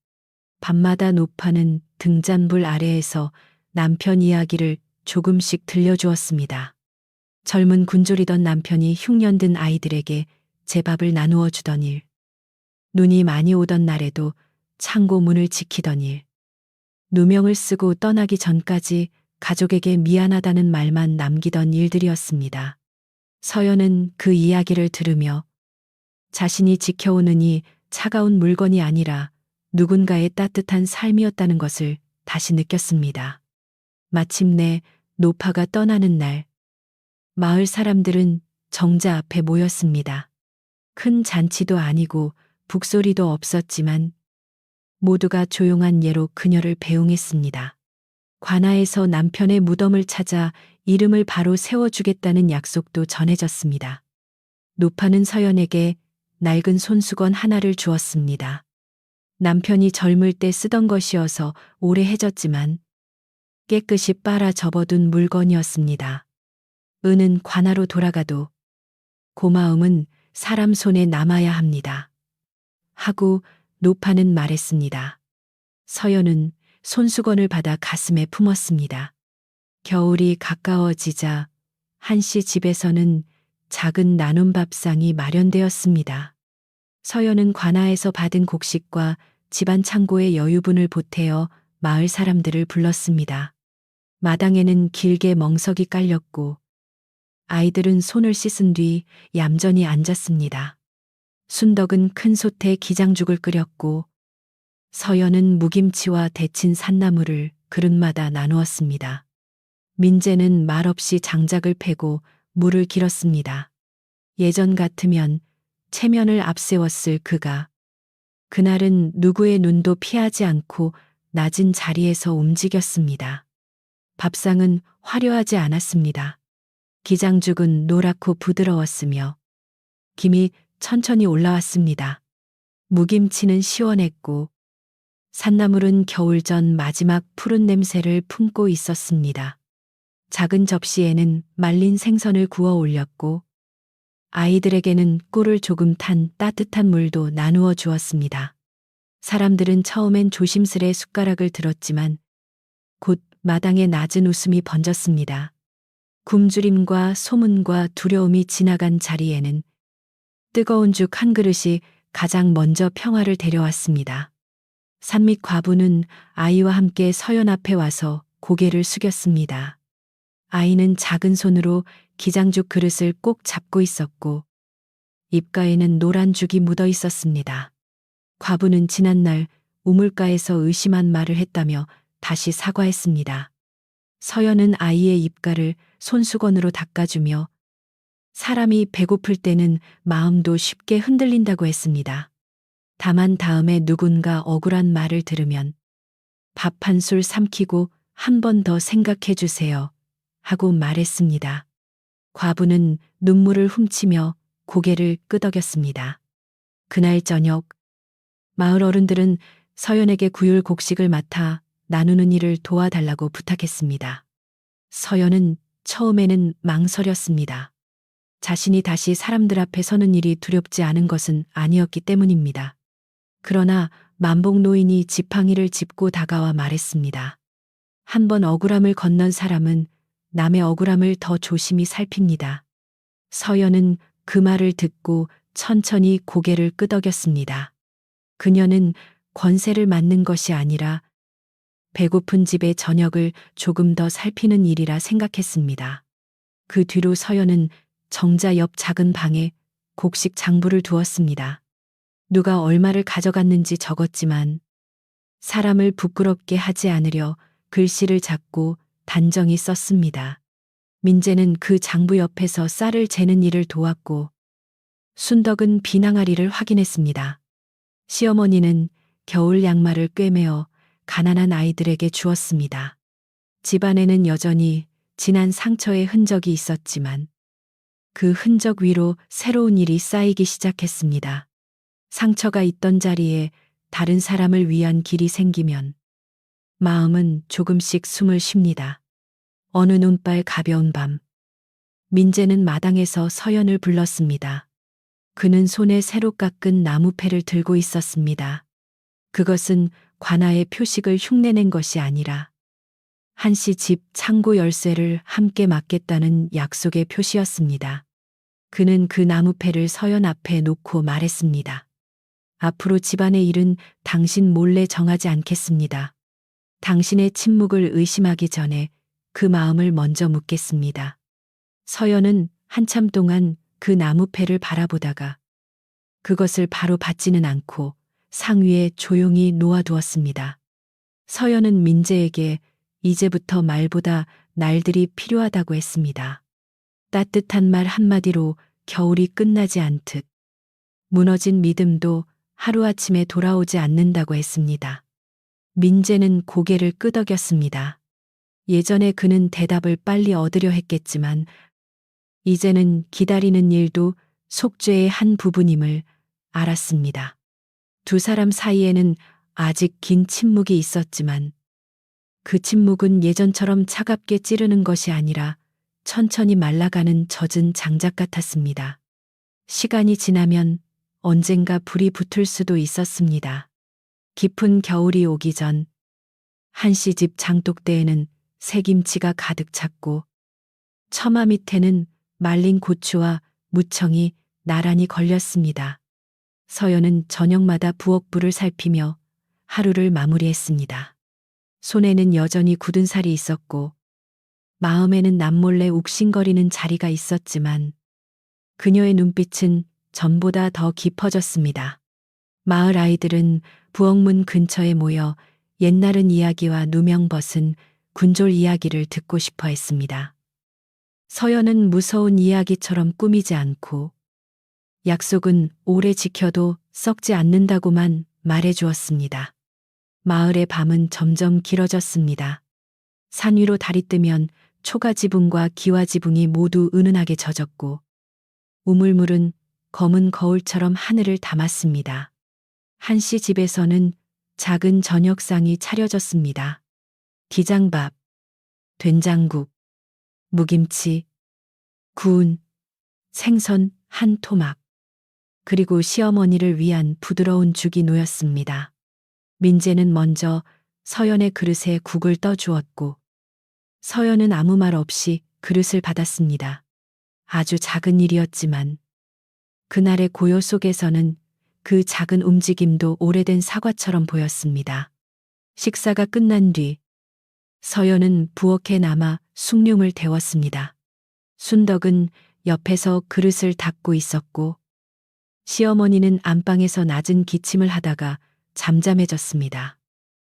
[SPEAKER 1] 밤마다 노파는 등잔불 아래에서 남편 이야기를 조금씩 들려주었습니다. 젊은 굶주리던 남편이 흉년든 아이들에게 제밥을 나누어 주던 일, 눈이 많이 오던 날에도 창고 문을 지키던 일, 누명을 쓰고 떠나기 전까지 가족에게 미안하다는 말만 남기던 일들이었습니다. 서연은 그 이야기를 들으며 자신이 지켜오는 이 차가운 물건이 아니라 누군가의 따뜻한 삶이었다는 것을 다시 느꼈습니다. 마침내 노파가 떠나는 날, 마을 사람들은 정자 앞에 모였습니다. 큰 잔치도 아니고 북소리도 없었지만 모두가 조용한 예로 그녀를 배웅했습니다. 관아에서 남편의 무덤을 찾아 이름을 바로 세워주겠다는 약속도 전해졌습니다. 노파는 서연에게 낡은 손수건 하나를 주었습니다. 남편이 젊을 때 쓰던 것이어서 오래 해졌지만 깨끗이 빨아 접어둔 물건이었습니다. 은은 관아로 돌아가도 고마움은 사람 손에 남아야 합니다. 하고 노파는 말했습니다. 서연은 손수건을 받아 가슴에 품었습니다. 겨울이 가까워지자 한씨 집에서는 작은 나눔 밥상이 마련되었습니다. 서연은 관아에서 받은 곡식과 집안 창고의 여유분을 보태어 마을 사람들을 불렀습니다. 마당에는 길게 멍석이 깔렸고 아이들은 손을 씻은 뒤 얌전히 앉았습니다. 순덕은 큰 솥에 기장죽을 끓였고 서연은 무김치와 데친 산나물을 그릇마다 나누었습니다. 민재는 말없이 장작을 패고 물을 길었습니다. 예전 같으면 체면을 앞세웠을 그가 그날은 누구의 눈도 피하지 않고 낮은 자리에서 움직였습니다. 밥상은 화려하지 않았습니다. 기장죽은 노랗고 부드러웠으며 김이 천천히 올라왔습니다. 무김치는 시원했고 산나물은 겨울 전 마지막 푸른 냄새를 품고 있었습니다. 작은 접시에는 말린 생선을 구워 올렸고 아이들에게는 꿀을 조금 탄 따뜻한 물도 나누어 주었습니다. 사람들은 처음엔 조심스레 숟가락을 들었지만 곧 마당에 낮은 웃음이 번졌습니다. 굶주림과 소문과 두려움이 지나간 자리에는 뜨거운 죽 한 그릇이 가장 먼저 평화를 데려왔습니다. 산밑 과부는 아이와 함께 서연 앞에 와서 고개를 숙였습니다. 아이는 작은 손으로 기장죽 그릇을 꼭 잡고 있었고 입가에는 노란 죽이 묻어 있었습니다. 과부는 지난날 우물가에서 의심한 말을 했다며 다시 사과했습니다. 서연은 아이의 입가를 손수건으로 닦아주며 사람이 배고플 때는 마음도 쉽게 흔들린다고 했습니다. 다만 다음에 누군가 억울한 말을 들으면 밥 한 술 삼키고 한 번 더 생각해 주세요 하고 말했습니다. 과부는 눈물을 훔치며 고개를 끄덕였습니다. 그날 저녁 마을 어른들은 서연에게 구울 곡식을 맡아 나누는 일을 도와달라고 부탁했습니다. 서연은 처음에는 망설였습니다. 자신이 다시 사람들 앞에 서는 일이 두렵지 않은 것은 아니었기 때문입니다. 그러나 만복 노인이 지팡이를 짚고 다가와 말했습니다. 한 번 억울함을 건넌 사람은 남의 억울함을 더 조심히 살핍니다. 서연은 그 말을 듣고 천천히 고개를 끄덕였습니다. 그녀는 권세를 맡는 것이 아니라 배고픈 집의 저녁을 조금 더 살피는 일이라 생각했습니다. 그 뒤로 서연은 정자 옆 작은 방에 곡식 장부를 두었습니다. 누가 얼마를 가져갔는지 적었지만 사람을 부끄럽게 하지 않으려 글씨를 작고 단정히 썼습니다. 민재는 그 장부 옆에서 쌀을 재는 일을 도왔고 순덕은 비낭아리를 확인했습니다. 시어머니는 겨울 양말을 꿰매어 가난한 아이들에게 주었습니다. 집안에는 여전히 지난 상처의 흔적이 있었지만 그 흔적 위로 새로운 일이 쌓이기 시작했습니다. 상처가 있던 자리에 다른 사람을 위한 길이 생기면 마음은 조금씩 숨을 쉽니다. 어느 눈발 가벼운 밤, 민재는 마당에서 서연을 불렀습니다. 그는 손에 새로 깎은 나무패를 들고 있었습니다. 그것은 관아의 표식을 흉내낸 것이 아니라 한씨 집 창고 열쇠를 함께 맡겠다는 약속의 표시였습니다. 그는 그 나무패를 서연 앞에 놓고 말했습니다. 앞으로 집안의 일은 당신 몰래 정하지 않겠습니다. 당신의 침묵을 의심하기 전에 그 마음을 먼저 묻겠습니다. 서연은 한참 동안 그 나무패를 바라보다가 그것을 바로 받지는 않고 상 위에 조용히 놓아두었습니다. 서연은 민재에게 이제부터 말보다 날들이 필요하다고 했습니다. 따뜻한 말 한마디로 겨울이 끝나지 않듯 무너진 믿음도 하루아침에 돌아오지 않는다고 했습니다. 민재는 고개를 끄덕였습니다. 예전에 그는 대답을 빨리 얻으려 했겠지만 이제는 기다리는 일도 속죄의 한 부분임을 알았습니다. 두 사람 사이에는 아직 긴 침묵이 있었지만 그 침묵은 예전처럼 차갑게 찌르는 것이 아니라 천천히 말라가는 젖은 장작 같았습니다. 시간이 지나면 언젠가 불이 붙을 수도 있었습니다. 깊은 겨울이 오기 전 한씨 집 장독대에는 새김치가 가득 찼고 처마 밑에는 말린 고추와 무청이 나란히 걸렸습니다. 서연은 저녁마다 부엌불을 살피며 하루를 마무리했습니다. 손에는 여전히 굳은 살이 있었고 마음에는 남몰래 욱신거리는 자리가 있었지만 그녀의 눈빛은 전보다 더 깊어졌습니다. 마을 아이들은 부엌문 근처에 모여 옛날은 이야기와 누명벗은 군졸 이야기를 듣고 싶어 했습니다. 서연은 무서운 이야기처럼 꾸미지 않고 약속은 오래 지켜도 썩지 않는다고만 말해주었습니다. 마을의 밤은 점점 길어졌습니다. 산 위로 달이 뜨면 초가지붕과 기와지붕이 모두 은은하게 젖었고 우물물은 검은 거울처럼 하늘을 담았습니다. 한씨 집에서는 작은 저녁상이 차려졌습니다. 기장밥, 된장국, 무김치, 구운, 생선 한 토막, 그리고 시어머니를 위한 부드러운 죽이 놓였습니다. 민재는 먼저 서연의 그릇에 국을 떠주었고 서연은 아무 말 없이 그릇을 받았습니다. 아주 작은 일이었지만 그날의 고요 속에서는 그 작은 움직임도 오래된 사과처럼 보였습니다. 식사가 끝난 뒤 서연은 부엌에 남아 숭늉을 데웠습니다. 순덕은 옆에서 그릇을 닦고 있었고 시어머니는 안방에서 낮은 기침을 하다가 잠잠해졌습니다.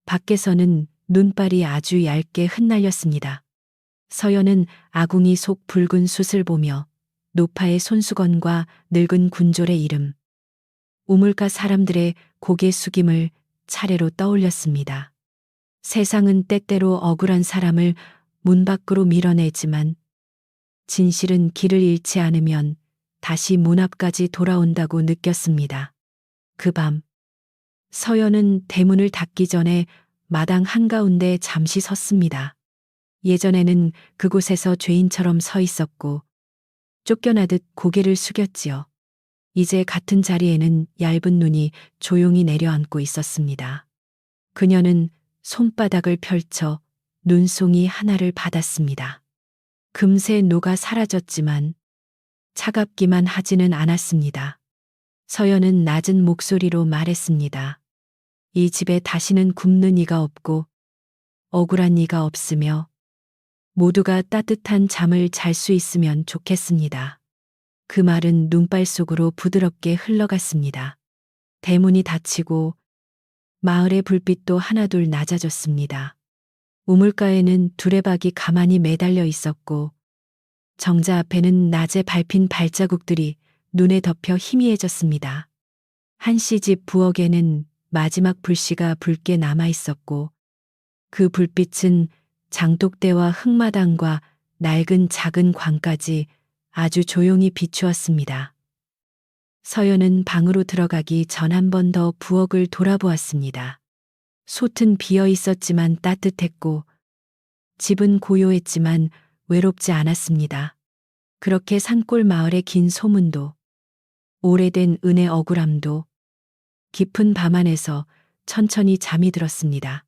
[SPEAKER 1] 밖에서는 눈발이 아주 얇게 흩날렸습니다. 서연은 아궁이 속 붉은 숯을 보며 노파의 손수건과 늙은 군졸의 이름, 우물가 사람들의 고개 숙임을 차례로 떠올렸습니다. 세상은 때때로 억울한 사람을 문 밖으로 밀어내지만 진실은 길을 잃지 않으면 다시 문 앞까지 돌아온다고 느꼈습니다. 그 밤 서연은 대문을 닫기 전에 마당 한가운데 잠시 섰습니다. 예전에는 그곳에서 죄인처럼 서 있었고 쫓겨나듯 고개를 숙였지요. 이제 같은 자리에는 얇은 눈이 조용히 내려앉고 있었습니다. 그녀는 손바닥을 펼쳐 눈송이 하나를 받았습니다. 금세 녹아 사라졌지만 차갑기만 하지는 않았습니다. 서연은 낮은 목소리로 말했습니다. 이 집에 다시는 굶는 이가 없고 억울한 이가 없으며 모두가 따뜻한 잠을 잘 수 있으면 좋겠습니다. 그 말은 눈발 속으로 부드럽게 흘러갔습니다. 대문이 닫히고 마을의 불빛도 하나둘 낮아졌습니다. 우물가에는 두레박이 가만히 매달려 있었고 정자 앞에는 낮에 밟힌 발자국들이 눈에 덮여 희미해졌습니다. 한씨 집 부엌에는 마지막 불씨가 붉게 남아 있었고 그 불빛은 장독대와 흙마당과 낡은 작은 광까지 아주 조용히 비추었습니다. 서연은 방으로 들어가기 전 한 번 더 부엌을 돌아보았습니다. 솥은 비어 있었지만 따뜻했고 집은 고요했지만 외롭지 않았습니다. 그렇게 산골 마을의 긴 소문도 오래된 은의 억울함도 깊은 밤 안에서 천천히 잠이 들었습니다.